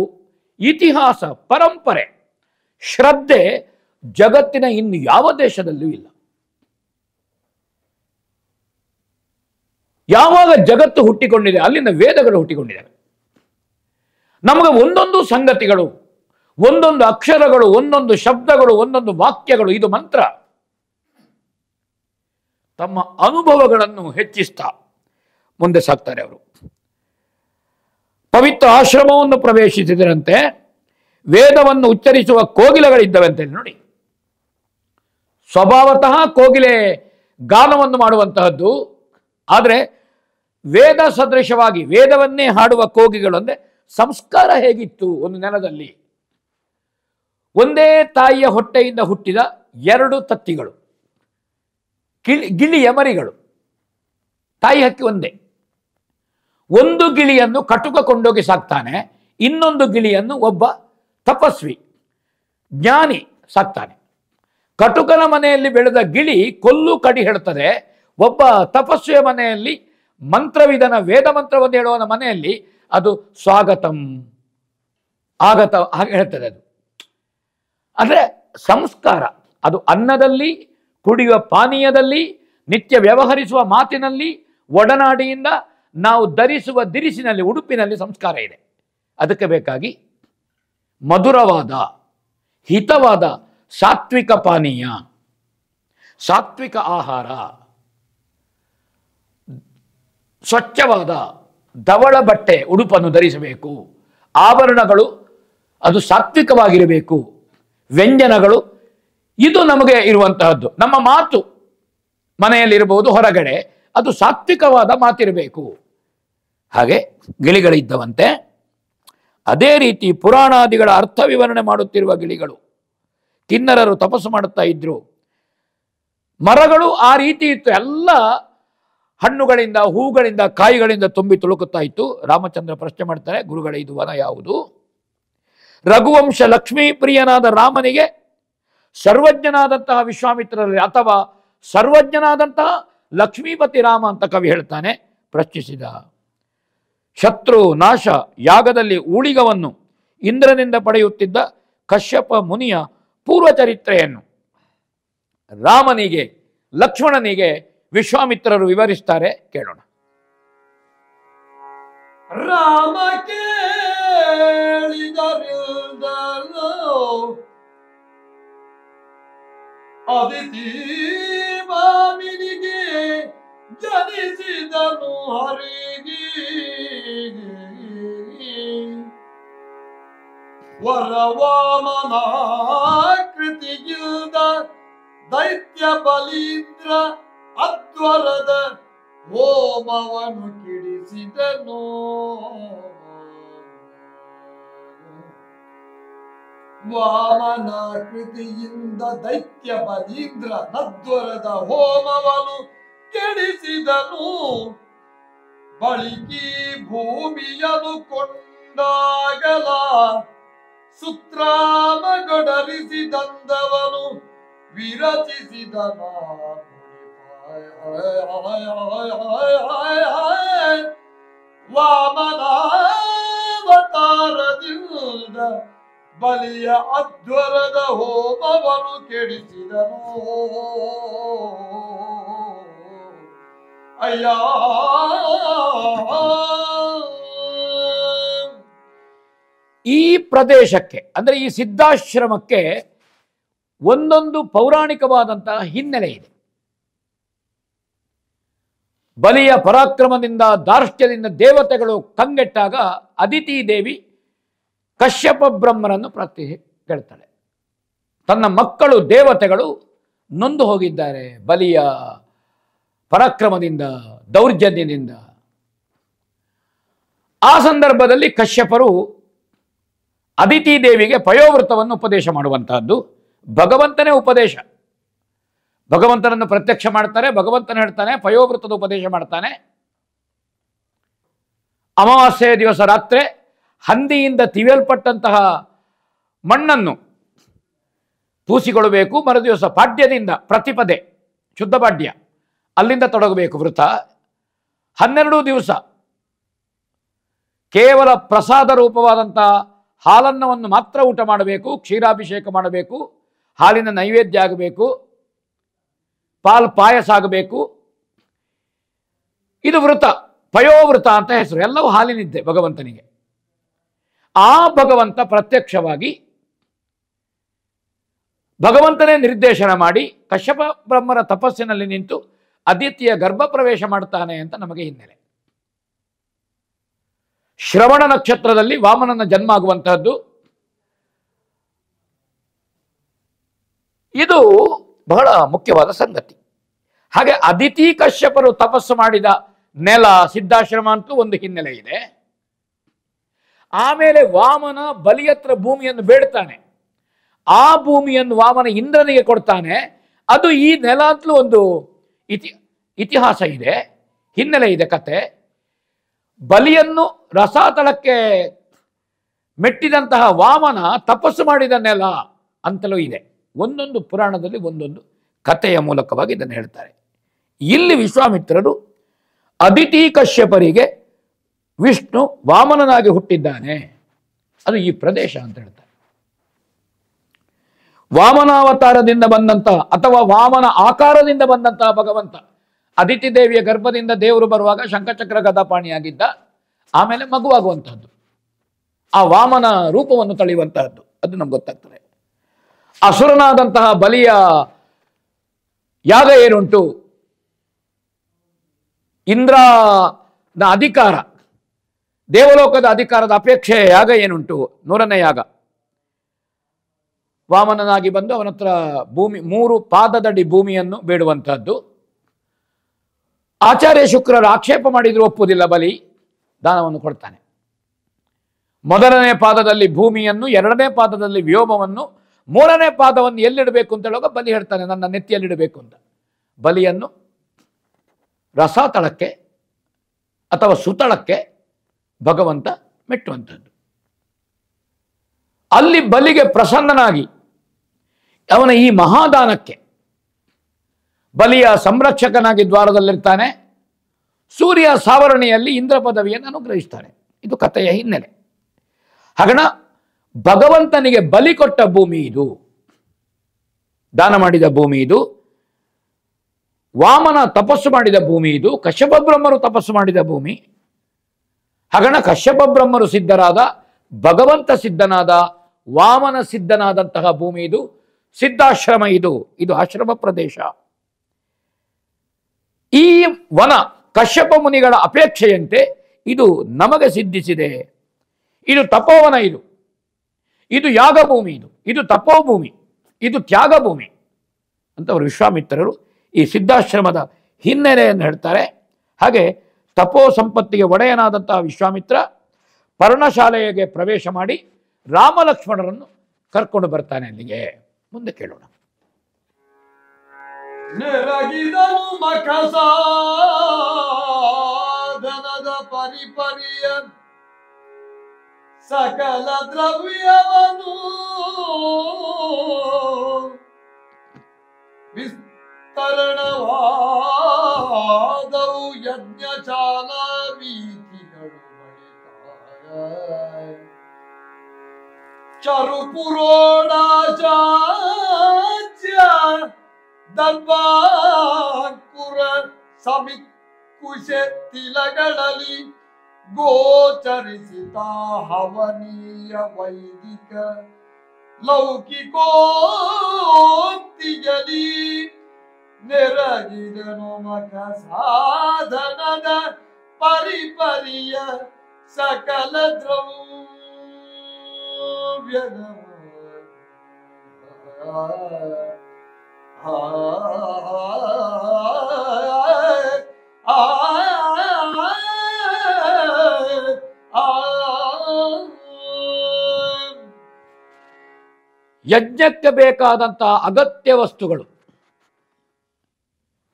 ಇತಿಹಾಸ, ಪರಂಪರೆ, ಶ್ರದ್ಧೆ ಜಗತ್ತಿನ ಇನ್ನು ಯಾವ ದೇಶದಲ್ಲೂ ಇಲ್ಲ. ಯಾವಾಗ ಜಗತ್ತು ಹುಟ್ಟಿಕೊಂಡಿದೆ ಅಲ್ಲಿಂದ ವೇದಗಳು ಹುಟ್ಟಿಕೊಂಡಿದ್ದಾವೆ. ನಮಗೆ ಒಂದೊಂದು ಸಂಗತಿಗಳು, ಒಂದೊಂದು ಅಕ್ಷರಗಳು, ಒಂದೊಂದು ಶಬ್ದಗಳು, ಒಂದೊಂದು ವಾಕ್ಯಗಳು, ಇದು ಮಂತ್ರ. ತಮ್ಮ ಅನುಭವಗಳನ್ನು ಹೆಚ್ಚಿಸ್ತಾ ಮುಂದೆ ಸಾಗ್ತಾರೆ ಅವರು. ಪವಿತ್ರ ಆಶ್ರಮವನ್ನು ಪ್ರವೇಶಿಸಿದರಂತೆ ವೇದವನ್ನು ಉಚ್ಚರಿಸುವ ಕೋಗಿಲೆಗಳಿದ್ದವೆ ಅಂತೇಳಿ. ನೋಡಿ, ಸ್ವಭಾವತಃ ಕೋಗಿಲೆ ಗಾನವನ್ನು ಮಾಡುವಂತಹದ್ದು. ಆದರೆ ವೇದ ಸದೃಶವಾಗಿ ವೇದವನ್ನೇ ಹಾಡುವ ಕೋಗಿಗಳು ಅಂದರೆ ಸಂಸ್ಕಾರ ಹೇಗಿತ್ತು ಒಂದು ನೆಲದಲ್ಲಿ. ಒಂದೇ ತಾಯಿಯ ಹೊಟ್ಟೆಯಿಂದ ಹುಟ್ಟಿದ ಎರಡು ತತ್ತಿಗಳು, ಗಿಳಿಯ ಮರಿಗಳು, ತಾಯಿ ಹಕ್ಕಿ ಒಂದೇ. ಒಂದು ಗಿಳಿಯನ್ನು ಕಟುಕ ಕೊಂಡೋಗಿ ಸಾಕ್ತಾನೆ, ಇನ್ನೊಂದು ಗಿಳಿಯನ್ನು ಒಬ್ಬ ತಪಸ್ವಿ ಜ್ಞಾನಿ ಸಾಕ್ತಾನೆ. ಕಟುಕನ ಮನೆಯಲ್ಲಿ ಬೆಳೆದ ಗಿಳಿ ಕೊಲ್ಲು ಕಡಿ ಹೇಳ್ತದೆ, ಒಬ್ಬ ತಪಸ್ವಿಯ ಮನೆಯಲ್ಲಿ ಮಂತ್ರವಿಧನ ವೇದ ಮಂತ್ರವನ್ನು ಹೇಳುವನ ಮನೆಯಲ್ಲಿ ಅದು ಸ್ವಾಗತಂ ಆಗತ ಹಾಗೆ ಹೇಳ್ತದೆ. ಅದು ಅಂದರೆ ಸಂಸ್ಕಾರ, ಅದು ಅನ್ನದಲ್ಲಿ, ಕುಡಿಯುವ ಪಾನೀಯದಲ್ಲಿ, ನಿತ್ಯ ವ್ಯವಹರಿಸುವ ಮಾತಿನಲ್ಲಿ, ಒಡನಾಡಿಯಿಂದ ನಾವು ಧರಿಸುವ ದಿರಿಸಿನಲ್ಲಿ, ಉಡುಪಿನಲ್ಲಿ ಸಂಸ್ಕಾರ ಇದೆ. ಅದಕ್ಕೆ ಬೇಕಾಗಿ ಮಧುರವಾದ ಹಿತವಾದ ಸಾತ್ವಿಕ ಪಾನೀಯ, ಸಾತ್ವಿಕ ಆಹಾರ, ಸ್ವಚ್ಛವಾದ ಧವಳ ಬಟ್ಟೆ ಉಡುಪನ್ನು ಧರಿಸಬೇಕು. ಆಭರಣಗಳು ಅದು ಸಾತ್ವಿಕವಾಗಿರಬೇಕು. ವ್ಯಂಜನಗಳು ಇದು ನಮಗೆ ಇರುವಂತಹದ್ದು. ನಮ್ಮ ಮಾತು ಮನೆಯಲ್ಲಿರಬಹುದು, ಹೊರಗಡೆ ಅದು ಸಾತ್ವಿಕವಾದ ಮಾತಿರಬೇಕು. ಹಾಗೆ ಗಿಳಿಗಳಿದ್ದವಂತೆ. ಅದೇ ರೀತಿ ಪುರಾಣಾದಿಗಳ ಅರ್ಥ ವಿವರಣೆ ಮಾಡುತ್ತಿರುವ ಗಿಳಿಗಳು. ಕಿನ್ನರರು ತಪಸ್ಸು ಮಾಡುತ್ತಾ ಇದ್ರು. ಮರಗಳು ಆ ರೀತಿ ಇತ್ತು, ಎಲ್ಲ ಹಣ್ಣುಗಳಿಂದ, ಹೂಗಳಿಂದ, ಕಾಯಿಗಳಿಂದ ತುಂಬಿ ತುಳುಕುತ್ತಾ ಇತ್ತು. ರಾಮಚಂದ್ರ ಪ್ರಶ್ನೆ ಮಾಡ್ತಾರೆ, ಗುರುಗಳೇ ಇದು ವನ ಯಾವುದು? ರಘುವಂಶ ಲಕ್ಷ್ಮೀ ಪ್ರಿಯನಾದ ರಾಮನಿಗೆ ಸರ್ವಜ್ಞನಾದಂತಹ ವಿಶ್ವಾಮಿತ್ರರಲ್ಲಿ ಅಥವಾ ಸರ್ವಜ್ಞನಾದಂತಹ ಲಕ್ಷ್ಮೀಪತಿ ರಾಮ ಅಂತ ಕವಿ ಹೇಳ್ತಾನೆ. ಪ್ರಶ್ನಿಸಿದ. ಶತ್ರು ನಾಶ ಯಾಗದಲ್ಲಿ ಊಳಿಗವನ್ನು ಇಂದ್ರನಿಂದ ಪಡೆಯುತ್ತಿದ್ದ ಕಶ್ಯಪ ಮುನಿಯ ಪೂರ್ವಚರಿತ್ರೆಯನ್ನು ರಾಮನಿಗೆ ಲಕ್ಷ್ಮಣನಿಗೆ ವಿಶ್ವಾಮಿತ್ರರು ವಿವರಿಸ್ತಾರೆ, ಕೇಳೋಣ. ರಾಮ ಕೇಳಿದರಿಲ್ದಲೋ ಅದಿತಿ ಮಾಮಿನಿಗೆ ಜನಿಸಿದನು ಹರಿಗೆ ವರವಾಮನಾಕೃತಿಗಿಲ್ದ ದೈತ್ಯ ಬಲೀಂದ್ರ ಅದ್ವರದ ಹೋಮವನ್ನು ಕಿಡಿಸಿದನು. ವಾಮನಾಕೃತಿಯಿಂದ ದೈತ್ಯ ಬಲೀಂದ್ರ ನದ್ವರದ ಹೋಮವನ್ನು ಕೆಡಿಸಿದನು. ಬಳಿಕಿ ಭೂಮಿಯನ್ನು ಕೊಂಡಾಗಲ ಸುತ್ರಾಮಗೊಡರಿಸಿದಂದವನು ವಿರಚಿಸಿದನ. ವಾಮನಾವತಾರದಿಂದ ಬಲಿಯ ಅಧ್ವರದ ಹೋಮವನ್ನು ಕೆಡಿಸಿದನು. ಅಯ್ಯ, ಈ ಪ್ರದೇಶಕ್ಕೆ ಅಂದರೆ ಈ ಸಿದ್ಧಾಶ್ರಮಕ್ಕೆ ಒಂದೊಂದು ಪೌರಾಣಿಕವಾದಂತಹ ಹಿನ್ನೆಲೆ ಇದೆ. ಬಲಿಯ ಪರಾಕ್ರಮದಿಂದ, ದಾರ್ಷ್ಟ್ಯದಿಂದ ದೇವತೆಗಳು ಕಂಗೆಟ್ಟಾಗ ಅದಿತಿ ದೇವಿ ಕಶ್ಯಪ ಬ್ರಹ್ಮನನ್ನು ಕೇಳ್ತಾಳೆ. ತನ್ನ ಮಕ್ಕಳು ದೇವತೆಗಳು ನೊಂದು ಹೋಗಿದ್ದಾರೆ ಬಲಿಯ ಪರಾಕ್ರಮದಿಂದ, ದೌರ್ಜನ್ಯದಿಂದ. ಆ ಸಂದರ್ಭದಲ್ಲಿ ಕಶ್ಯಪರು ಅದಿತಿ ದೇವಿಗೆ ಪಯೋವೃತವನ್ನು ಉಪದೇಶ ಮಾಡುವಂತಹದ್ದು. ಭಗವಂತನೇ ಉಪದೇಶ, ಭಗವಂತನನ್ನು ಪ್ರತ್ಯಕ್ಷ ಮಾಡ್ತಾರೆ, ಭಗವಂತನ ಹೇಳ್ತಾನೆ, ಪಯೋವೃತದ ಉಪದೇಶ ಮಾಡ್ತಾನೆ. ಅಮಾವಾಸ್ಯೆಯ ದಿವಸ ರಾತ್ರಿ ಹಂದಿಯಿಂದ ತಿವಿಯಲ್ಪಟ್ಟಂತಹ ಮಣ್ಣನ್ನು ಪೂಸಿಕೊಳ್ಳಬೇಕು. ಮರುದಿವಸ ಪಾಡ್ಯದಿಂದ ಪ್ರತಿಪದೆ ಶುದ್ಧ ಪಾಡ್ಯ ಅಲ್ಲಿಂದ ತೊಡಗಬೇಕು ವೃತ. 12 ದಿವಸ ಕೇವಲ ಪ್ರಸಾದ ರೂಪವಾದಂತಹ ಹಾಲನ್ನವನ್ನು ಮಾತ್ರ ಊಟ ಮಾಡಬೇಕು. ಕ್ಷೀರಾಭಿಷೇಕ ಮಾಡಬೇಕು, ಹಾಲಿನ ನೈವೇದ್ಯ ಆಗಬೇಕು, ಪಾಲ್ ಪಾಯಸ ಆಗಬೇಕು. ಇದು ವೃತ, ಪಯೋವೃತ ಅಂತ ಹೆಸರು. ಎಲ್ಲವೂ ಹಾಲಿನಿದ್ದೆ ಭಗವಂತನಿಗೆ. ಆ ಭಗವಂತ ಪ್ರತ್ಯಕ್ಷವಾಗಿ ಭಗವಂತನೇ ನಿರ್ದೇಶನ ಮಾಡಿ ಕಶ್ಯಪ ಬ್ರಹ್ಮರ ತಪಸ್ಸಿನಲ್ಲಿ ನಿಂತು ಅದಿತಿಯ ಗರ್ಭ ಪ್ರವೇಶ ಮಾಡ್ತಾನೆ ಅಂತ ನಮಗೆ ಹಿನ್ನೆಲೆ. ಶ್ರವಣ ನಕ್ಷತ್ರದಲ್ಲಿ ವಾಮನನ ಜನ್ಮ ಆಗುವಂತಹದ್ದು. ಇದು ಬಹಳ ಮುಖ್ಯವಾದ ಸಂಗತಿ. ಹಾಗೆ ಅದಿತಿ ಕಶ್ಯಪರು ತಪಸ್ಸು ಮಾಡಿದ ನೆಲ ಸಿದ್ಧಾಶ್ರಮ ಅಂತೂ ಒಂದು ಹಿನ್ನೆಲೆ ಇದೆ. ಆಮೇಲೆ ವಾಮನ ಬಲಿಯತ್ರ ಭೂಮಿಯನ್ನು ಬೇಡ್ತಾನೆ. ಆ ಭೂಮಿಯನ್ನು ವಾಮನ ಇಂದ್ರನಿಗೆ ಕೊಡ್ತಾನೆ. ಅದು ಈ ನೆಲ ಅಂತಲೂ ಒಂದು ಇತಿಹಾಸ ಇದೆ, ಹಿನ್ನೆಲೆ ಇದೆ, ಕತೆ. ಬಲಿಯನ್ನು ರಸಾತಳಕ್ಕೆ ಮೆಟ್ಟಿದಂತಹ ವಾಮನ ತಪಸ್ಸು ಮಾಡಿದ ನೆಲ ಅಂತಲೂ ಇದೆ. ಒಂದೊಂದು ಪುರಾಣದಲ್ಲಿ ಒಂದೊಂದು ಕಥೆಯ ಮೂಲಕವಾಗಿ ಇದನ್ನು ಹೇಳ್ತಾರೆ. ಇಲ್ಲಿ ವಿಶ್ವಾಮಿತ್ರರು ಅದಿತಿ ಕಶ್ಯಪರಿಗೆ ವಿಷ್ಣು ವಾಮನನಾಗಿ ಹುಟ್ಟಿದ್ದಾನೆ, ಅದು ಈ ಪ್ರದೇಶ ಅಂತ ಹೇಳ್ತಾರೆ. ವಾಮನಾವತಾರದಿಂದ ಬಂದಂತಹ ಅಥವಾ ವಾಮನ ಆಕಾರದಿಂದ ಬಂದಂತಹ ಭಗವಂತ ಅದಿತಿ ದೇವಿಯ ಗರ್ಭದಿಂದ ದೇವರು ಬರುವಾಗ ಶಂಖಚಕ್ರ ಗದಾಪಾಣಿಯಾಗಿದ್ದ. ಆಮೇಲೆ ಮಗುವಾಗುವಂತಹದ್ದು, ಆ ವಾಮನ ರೂಪವನ್ನು ತಳೆಯುವಂತಹದ್ದು, ಅದು ನಮ್ಗೆ ಗೊತ್ತಾಗ್ತದೆ. ಅಸುರನಾದಂತಹ ಬಲಿಯ ಯಾಗ ಏನುಂಟು, ಇಂದ್ರನ ಅಧಿಕಾರ, ದೇವಲೋಕದ ಅಧಿಕಾರದ ಅಪೇಕ್ಷೆಯ ಯಾಗ ಏನುಂಟು, 100ನೇ ಯಾಗ, ವಾಮನನಾಗಿ ಬಂದು ಅವನ ಹತ್ರ ಭೂಮಿ 3 ಪಾದದಡಿ ಭೂಮಿಯನ್ನು ಬೇಡುವಂತಹದ್ದು. ಆಚಾರ್ಯ ಶುಕ್ರರು ಆಕ್ಷೇಪ ಮಾಡಿದ್ರು ಒಪ್ಪುವುದಿಲ್ಲ, ಬಲಿ ದಾನವನ್ನು ಕೊಡ್ತಾನೆ. 1ನೇ ಪಾದದಲ್ಲಿ ಭೂಮಿಯನ್ನು, 2ನೇ ಪಾದದಲ್ಲಿ ವ್ಯೋಮವನ್ನು, 3ನೇ ಪಾದವನ್ನು ಎಲ್ಲಿಡಬೇಕು ಅಂತ ಹೇಳುವಾಗ ಬಲಿ ಹೇಳ್ತಾನೆ, ನನ್ನ ನೆತ್ತಿಯಲ್ಲಿಡಬೇಕು ಅಂತ. ಬಲಿಯನ್ನು ರಸಾತಳಕ್ಕೆ ಅಥವಾ ಸುತಳಕ್ಕೆ ಭಗವಂತ ಮೆಟ್ಟುವಂಥದ್ದು. ಅಲ್ಲಿ ಬಲಿಗೆ ಪ್ರಸನ್ನನಾಗಿ ಅವನ ಈ ಮಹಾದಾನಕ್ಕೆ ಬಲಿಯ ಸಂರಕ್ಷಕನಾಗಿ ದ್ವಾರದಲ್ಲಿರ್ತಾನೆ. ಸೂರ್ಯ ಸಾವರಣಿಯಲ್ಲಿ ಇಂದ್ರ ಪದವಿಯನ್ನು ಅನುಗ್ರಹಿಸ್ತಾನೆ. ಇದು ಕಥೆಯ ಹಿನ್ನೆಲೆ. ಹಾಗಣ ಭಗವಂತನಿಗೆ ಬಲಿ ಕೊಟ್ಟ ಭೂಮಿ ಇದು, ದಾನ ಮಾಡಿದ ಭೂಮಿ ಇದು. ವಾಮನ ತಪಸ್ಸು ಮಾಡಿದ ಭೂಮಿ ಇದು. ಕಶ್ಯಪ ಬ್ರಹ್ಮರು ತಪಸ್ಸು ಮಾಡಿದ ಭೂಮಿ. ಹಾಗಣ ಕಶ್ಯಪ ಬ್ರಹ್ಮರು ಸಿದ್ಧರಾದ, ಭಗವಂತ ಸಿದ್ಧನಾದ, ವಾಮನ ಸಿದ್ಧನಾದಂತಹ ಭೂಮಿ ಇದು. ಸಿದ್ಧಾಶ್ರಮ ಇದು, ಇದು ಆಶ್ರಮ ಪ್ರದೇಶ. ಈ ವನ ಕಶ್ಯಪ ಮುನಿಗಳ ಅಪೇಕ್ಷೆಯಂತೆ ಇದು ನಮಗೆ ಸಿದ್ಧಿಸಿದೆ. ಇದು ತಪೋವನ, ಇದು ಯಾಗಭೂಮಿ, ಇದು ತಪೋಭೂಮಿ, ಇದು ತ್ಯಾಗಭೂಮಿ ಅಂತ ಅವರು ವಿಶ್ವಾಮಿತ್ರರು ಈ ಸಿದ್ಧಾಶ್ರಮದ ಹಿನ್ನೆಲೆಯನ್ನು ಹೇಳ್ತಾರೆ. ಹಾಗೆ ತಪೋ ಸಂಪತ್ತಿಗೆ ಒಡೆಯನಾದಂತಹ ವಿಶ್ವಾಮಿತ್ರ ಪರ್ಣಶಾಲೆಗೆ ಪ್ರವೇಶ ಮಾಡಿ ರಾಮ ಲಕ್ಷ್ಮಣರನ್ನು ಕರ್ಕೊಂಡು ಬರ್ತಾನೆ ಅಲ್ಲಿಗೆ. ಮುಂದೆ ಕೇಳೋಣ. ನೆರಗಿದನು ಮಖಸಾಧನದ ಪರಿಪರಿಯ ಸಕಲ ದ್ರವ್ಯವನು ವಿಸ್ತರಣವಾದವು ಯಜ್ಞಶಾಲ ವೀಥಿಗಳು ಬಳಿಕ ಚರುಪುರೋಡಾಚಾರ್ಯ ದರ್ಬಾಂಕುರ ಸಮಿಕ್ಕುಶ ತಿಲಗಳಲ್ಲಿ ಗೋಚರಿಸಿತ ಹವನೀಯ ವೈದಿಕ ಲೌಕಿಕೋಕ್ತಿಯಲಿ ನೆರಗಿದನು ಮಖ ಸಾಧನದ ಪರಿಪರಿಯ ಸಕಲ ದ್ರವ್ಯದ ಯಜ್ಞಕ್ಕೆ ಬೇಕಾದಂತಹ ಅಗತ್ಯ ವಸ್ತುಗಳು,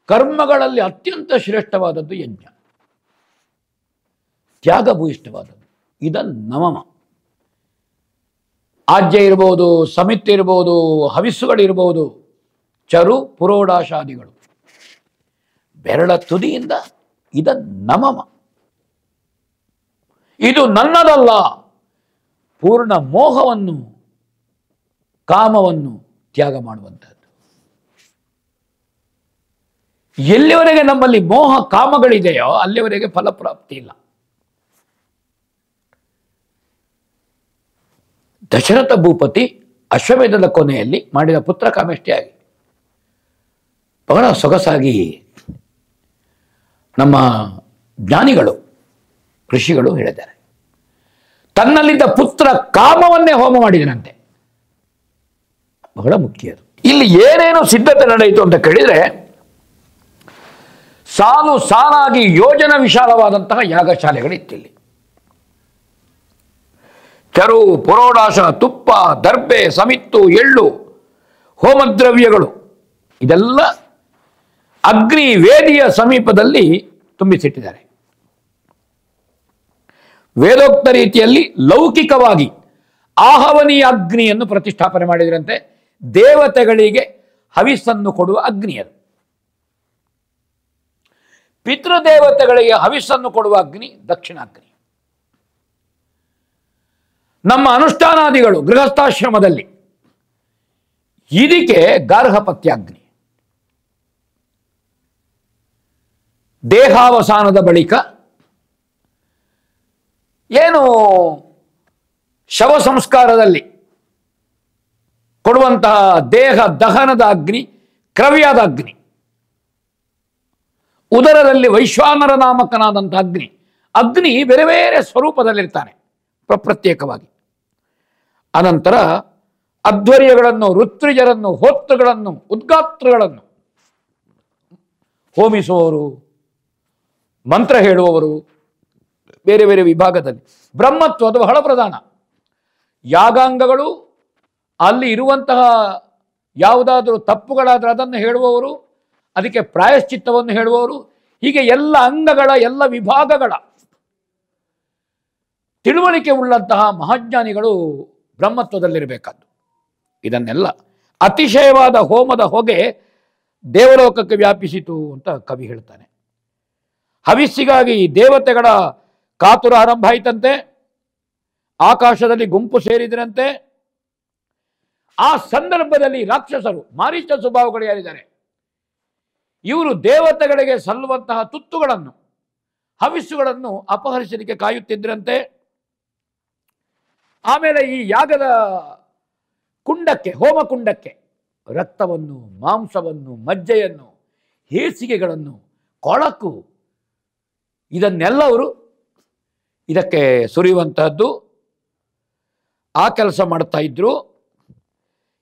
ಕರ್ಮಗಳಲ್ಲಿ ಅತ್ಯಂತ ಶ್ರೇಷ್ಠವಾದದ್ದು ಯಜ್ಞ, ತ್ಯಾಗಭೂಯಿಷ್ಠವಾದದ್ದು. ಇದನ್ನು ನಮಮ ಆಜ್ಯ ಇರ್ಬೋದು, ಸಮಿತಿ ಇರ್ಬೋದು, ಹವಿಸ್ಸುಗಳಿರ್ಬೋದು, ಚರು ಪುರೋಡಾಶಾದಿಗಳು, ಬೆರಳ ತುದಿಯಿಂದ ಇದ ನಮಮ. ಇದು ನನ್ನದಲ್ಲ. ಪೂರ್ಣ ಮೋಹವನ್ನು, ಕಾಮವನ್ನು ತ್ಯಾಗ ಮಾಡುವಂಥದ್ದು. ಎಲ್ಲಿವರೆಗೆ ನಮ್ಮಲ್ಲಿ ಮೋಹ ಕಾಮಗಳಿದೆಯೋ ಅಲ್ಲಿವರೆಗೆ ಫಲಪ್ರಾಪ್ತಿ ಇಲ್ಲ. ದಶರಥ ಭೂಪತಿ ಅಶ್ವಮೇಧದ ಕೊನೆಯಲ್ಲಿ ಮಾಡಿದ ಪುತ್ರ ಕಾಮೇಷ್ಟಿಯಾಗಿ ಬಹಳ ಸೊಗಸಾಗಿ ನಮ್ಮ ಜ್ಞಾನಿಗಳು ಋಷಿಗಳು ಹೇಳಿದ್ದಾರೆ. ತನ್ನಲ್ಲಿದ್ದ ಪುತ್ರ ಕಾಮವನ್ನೇ ಹೋಮ ಮಾಡಿದನಂತೆ. ಬಹಳ ಮುಖ್ಯ ಅದು. ಇಲ್ಲಿ ಏನೇನು ಸಿದ್ಧತೆ ನಡೆಯಿತು ಅಂತ ಕೇಳಿದರೆ, ಸಾಲು ಸಾಲಾಗಿ ಯೋಜನ ವಿಶಾಲವಾದಂತಹ ಯಾಗಶಾಲೆಗಳಿತ್ತಿಲ್ಲಿ. ಚರು, ಪುರೋಡಾಶ, ತುಪ್ಪ, ದರ್ಬೆ, ಸಮಿತ್ತು, ಎಳ್ಳು, ಹೋಮದ್ರವ್ಯಗಳು ಇದೆಲ್ಲ ಅಗ್ನಿ ವೇದಿಯ ಸಮೀಪದಲ್ಲಿ ತುಂಬಿಸಿಟ್ಟಿದ್ದಾರೆ. ವೇದೋಕ್ತ ರೀತಿಯಲ್ಲಿ ಲೌಕಿಕವಾಗಿ ಆಹವನೀಯ ಅಗ್ನಿಯನ್ನು ಪ್ರತಿಷ್ಠಾಪನೆ ಮಾಡಿದ್ರಂತೆ. ದೇವತೆಗಳಿಗೆ ಹವಿಸ್ಸನ್ನು ಕೊಡುವ ಅಗ್ನಿ ಅದು. ಪಿತೃದೇವತೆಗಳಿಗೆ ಹವಿಸ್ಸನ್ನು ಕೊಡುವ ಅಗ್ನಿ ದಕ್ಷಿಣಾಗ್ನಿ. ನಮ್ಮ ಅನುಷ್ಠಾನಾದಿಗಳು ಗೃಹಸ್ಥಾಶ್ರಮದಲ್ಲಿ ಇದಕ್ಕೆ ಗಾರ್ಹಪತ್ಯಾಗ್ನಿ. ದೇಹಾವಸಾನದ ಬಳಿಕ ಏನು ಶವ ಸಂಸ್ಕಾರದಲ್ಲಿ ಕೊಡುವಂತಹ ದೇಹ ದಹನದ ಅಗ್ನಿ ಕ್ರವ್ಯಾದ ಅಗ್ನಿ. ಉದರದಲ್ಲಿ ವೈಶ್ವಾನರ ನಾಮಕನಾದಂತಹ ಅಗ್ನಿ. ಅಗ್ನಿ ಬೇರೆ ಬೇರೆ ಸ್ವರೂಪದಲ್ಲಿರ್ತಾನೆ ಪ್ರತ್ಯೇಕವಾಗಿ. ಅನಂತರ ಅಧ್ವರ್ಯಗಳನ್ನು, ಋತ್ವಿಜರನ್ನು, ಹೋತೃಗಳನ್ನು, ಉದ್ಗಾತ್ರಗಳನ್ನು ಹೋಮಿಸುವವರು, ಮಂತ್ರ ಹೇಳುವವರು ಬೇರೆ ಬೇರೆ ವಿಭಾಗದಲ್ಲಿ. ಬ್ರಹ್ಮತ್ವ ಅದು ಬಹಳ ಪ್ರಧಾನ. ಯಾಗಾಂಗಗಳು ಅಲ್ಲಿ ಇರುವಂತಹ ಯಾವುದಾದರೂ ತಪ್ಪುಗಳಾದರೆ ಅದನ್ನು ಹೇಳುವವರು, ಅದಕ್ಕೆ ಪ್ರಾಯಶ್ಚಿತ್ತವನ್ನು ಹೇಳುವವರು, ಹೀಗೆ ಎಲ್ಲ ಅಂಗಗಳ ಎಲ್ಲ ವಿಭಾಗಗಳ ತಿಳುವಳಿಕೆ ಉಳ್ಳಂತಹ ಮಹಾಜ್ಞಾನಿಗಳು ಬ್ರಹ್ಮತ್ವದಲ್ಲಿರಬೇಕಾದ್ದು. ಇದನ್ನೆಲ್ಲ ಅತಿಶಯವಾದ ಹೋಮದ ಹೊಗೆ ದೇವಲೋಕಕ್ಕೆ ವ್ಯಾಪಿಸಿತು ಅಂತ ಕವಿ ಹೇಳ್ತಾನೆ. ಹವಿಸ್ಸಿಗಾಗಿ ದೇವತೆಗಳ ಕಾತುರ ಆರಂಭ ಆಯಿತಂತೆ. ಆಕಾಶದಲ್ಲಿ ಗುಂಪು ಸೇರಿದರಂತೆ. ಆ ಸಂದರ್ಭದಲ್ಲಿ ರಾಕ್ಷಸರು, ಮಾರೀಚ ಸ್ವಭಾವಗಳು ಯಾರಿದ್ದಾರೆ, ಇವರು ದೇವತೆಗಳಿಗೆ ಸಲ್ಲುವಂತಹ ತುತ್ತುಗಳನ್ನು, ಹವಿಸ್ಸುಗಳನ್ನು ಅಪಹರಿಸಲಿಕ್ಕೆ ಕಾಯುತ್ತಿದ್ದರಂತೆ. ಆಮೇಲೆ ಈ ಯಾಗದ ಕುಂಡಕ್ಕೆ, ಹೋಮಕುಂಡಕ್ಕೆ ರಕ್ತವನ್ನು, ಮಾಂಸವನ್ನು, ಮಜ್ಜೆಯನ್ನು, ಹೇಸಿಗೆಗಳನ್ನು, ಕೊಳಕು ಇದನ್ನೆಲ್ಲ ಅವರು ಇದಕ್ಕೆ ಸುರಿಯುವಂತಹದ್ದು. ಆ ಕೆಲಸ ಮಾಡ್ತಾ ಇದ್ರು.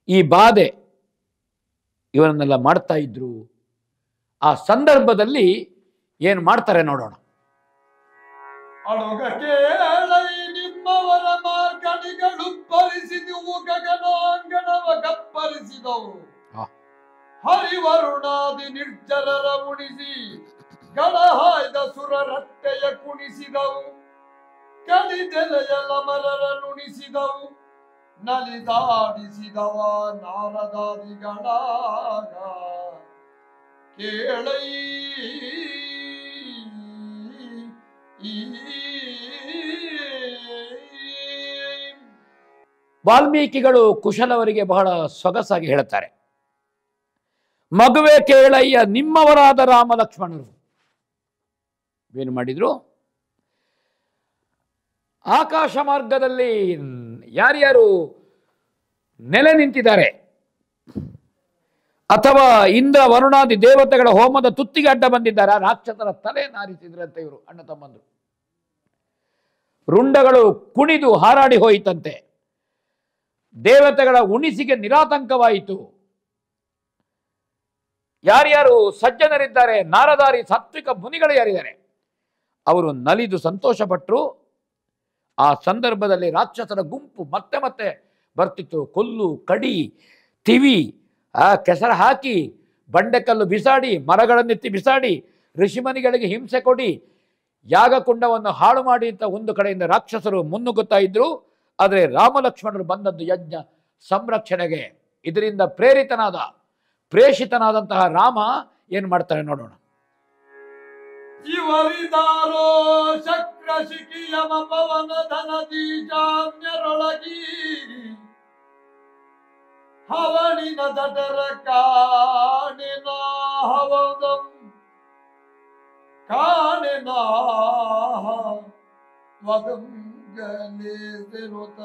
ಈ ಬಾಧೆ ಇವರನ್ನೆಲ್ಲ ಮಾಡ್ತಾ ಇದ್ರು. ಆ ಸಂದರ್ಭದಲ್ಲಿ ಏನು ಮಾಡ್ತಾರೆ ನೋಡೋಣ. ಅಡುಗ ಕೇಳೈ ನಿಮ್ಮವರ ಮಾರ್ಗಣಿಗಳು ಪರಿಸಿದವು, ಗಗನಾಂಗಣವ ಕಪ್ಪರಿಸಿದವು. ಹರಿವರುಣಾದಿ ನಿರ್ಜರರ ಉಣಿಸಿ ಗಡಹಾಯ್ದ ಸುರರಟ್ಟೆಯ ಕುಣಿಸಿದವು. ಕಡಿದೆಲೆಯಲ ಮರರ ನುಣಿಸಿದವು. ನಲಿದಾಡಿಸಿದವ ನಾರದಾದಿಗಳಾಗ ಕೇಳೈ. ವಾಲ್ಮೀಕಿಗಳು ಕುಶಲವರಿಗೆ ಬಹಳ ಸೊಗಸಾಗಿ ಹೇಳುತ್ತಾರೆ. ಮಗುವೆ ಕೇಳಯ್ಯ ನಿಮ್ಮವರಾದ ರಾಮ ಲಕ್ಷ್ಮಣರು ಏನು ಮಾಡಿದ್ರು? ಆಕಾಶ ಮಾರ್ಗದಲ್ಲಿ ಯಾರ್ಯಾರು ನೆಲೆ ನಿಂತಿದ್ದಾರೆ ಅಥವಾ ಇಂದ್ರ ವರುಣಾದಿ ದೇವತೆಗಳ ಹೋಮದ ತುತ್ತಿಗೆ ಅಡ್ಡ ಬಂದಿದ್ದಾರೆ, ಆ ರಾಕ್ಷಸರ ತಲೆ ನಾರಿಸಿದ್ರಂತೆ ಇವರು ಅಣ್ಣ ತಮ್ಮಂದರು. ರುಂಡಗಳು ಕುಣಿದು ಹಾರಾಡಿ ಹೋಯಿತಂತೆ. ದೇವತೆಗಳ ಉಣಿಸಿಗೆ ನಿರಾತಂಕವಾಯಿತು. ಯಾರ್ಯಾರು ಸಜ್ಜನರಿದ್ದಾರೆ, ನಾರದಾರಿ ಸಾತ್ವಿಕ ಮುನಿಗಳು ಯಾರಿದ್ದಾರೆ, ಅವರು ನಲಿದು ಸಂತೋಷಪಟ್ಟರು. ಆ ಸಂದರ್ಭದಲ್ಲಿ ರಾಕ್ಷಸರ ಗುಂಪು ಮತ್ತೆ ಮತ್ತೆ ಬರ್ತಿತ್ತು. ಕೊಲ್ಲು, ಕಡಿ, ತಿವಿ, ಕೆಸರ ಹಾಕಿ, ಬಂಡೆಕಲ್ಲು ಬಿಸಾಡಿ, ಮರಗಳನ್ನೆತ್ತಿ ಬಿಸಾಡಿ, ಋಷಿಮನಿಗಳಿಗೆ ಹಿಂಸೆ ಕೊಡಿ, ಯಾಗಕುಂಡವನ್ನು ಹಾಳು ಮಾಡಿ ಅಂತ ಒಂದು ಕಡೆಯಿಂದ ರಾಕ್ಷಸರು ಮುನ್ನುಗ್ಗುತ್ತಾ ಇದ್ರು. ಆದರೆ ರಾಮಲಕ್ಷ್ಮಣರು ಬಂದದ್ದು ಯಜ್ಞ ಸಂರಕ್ಷಣೆಗೆ. ಇದರಿಂದ ಪ್ರೇಷಿತನಾದಂತಹ ರಾಮ ಏನು ಮಾಡ್ತಾನೆ ನೋಡೋಣ. ಇವರಿದಾರೋ ಶಕ್ರ ಶಿಖಿಯಮ ಪವನ ಧನದೀಜಾಮ್ಯರೊಳಗಿ ಹವಣಿನ ದಟರ ಕಾಣೆನ ಹವದಂ ಕಾಣೆನ ವದಂ ಗಲೇಸಿರುತ್ತ